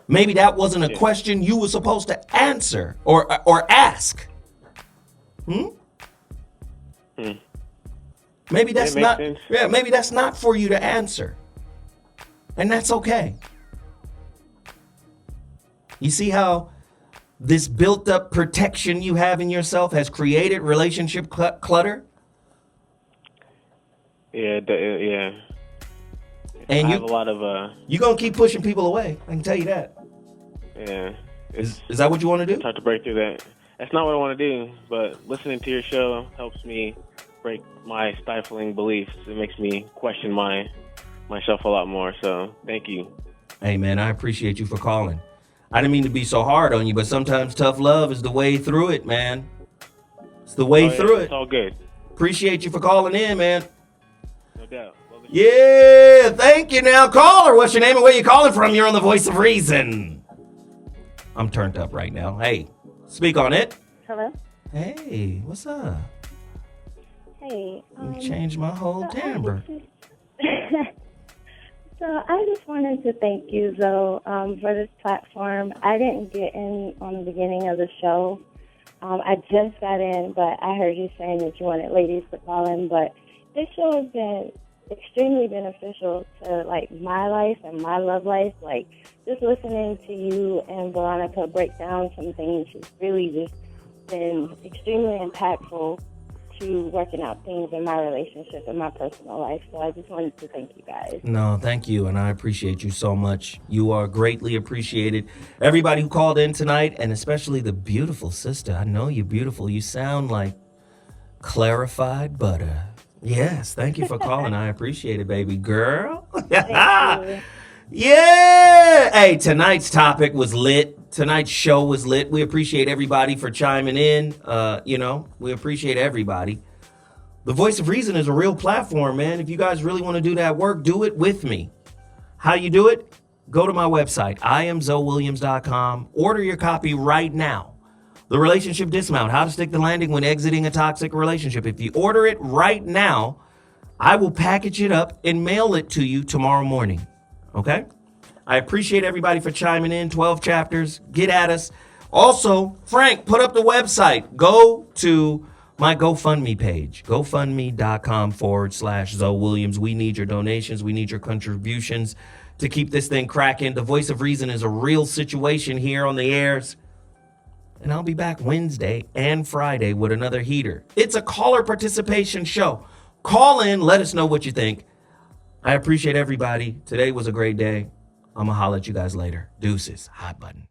Maybe that wasn't a question you were supposed to answer or ask. Maybe that's not. Sense. Yeah, maybe that's not for you to answer, and that's okay. You see how this built-up protection you have in yourself has created relationship clutter? Yeah, yeah. And I have a lot of. You're gonna keep pushing people away. I can tell you that. Yeah. Is that what you want to do? It's hard to break through that. That's not what I want to do. But listening to your show helps me break my stifling beliefs. It makes me question myself a lot more. So thank you. Hey man, I appreciate you for calling. I didn't mean to be so hard on you, but sometimes tough love is the way through it, man. It's the way through it. It's all good. Appreciate you for calling in, man. No doubt. Yeah, thank you. Now, caller, what's your name and where you calling from? You're on the Voice of Reason. I'm turned up right now. Hey, speak on it. Hello. Hey, what's up? Hey. You changed my whole timbre. So I just wanted to thank you, Zoe, for this platform. I didn't get in on the beginning of the show. I just got in, but I heard you saying that you wanted ladies to call in. But this show has been extremely beneficial to, like, my life and my love life. Like, just listening to you and Veronica break down some things has really just been extremely impactful to working out things in my relationship and my personal life. So I just wanted to thank you guys. No, thank you, and I appreciate you so much. You are greatly appreciated. Everybody who called in tonight, and especially the beautiful sister. I know you're beautiful. You sound like clarified butter. Yes, thank you for calling. I appreciate it, baby girl. Thank you. Yeah! Hey, tonight's topic was lit. Tonight's show was lit. We appreciate everybody for chiming in. We appreciate everybody. The Voice of Reason is a real platform, man. If you guys really want to do that work, do it with me. How you do it? Go to my website, IamZoeWilliams.com. Order your copy right now. The Relationship Dismount, How to Stick the Landing When Exiting a Toxic Relationship. If you order it right now, I will package it up and mail it to you tomorrow morning. Okay? I appreciate everybody for chiming in. 12 chapters. Get at us. Also, Frank, put up the website. Go to my GoFundMe page, gofundme.com/Zoe Williams. We need your donations. We need your contributions to keep this thing cracking. The Voice of Reason is a real situation here on the airs. And I'll be back Wednesday and Friday with another heater. It's a caller participation show. Call in. Let us know what you think. I appreciate everybody. Today was a great day. I'm going to holler at you guys later. Deuces. Hot button.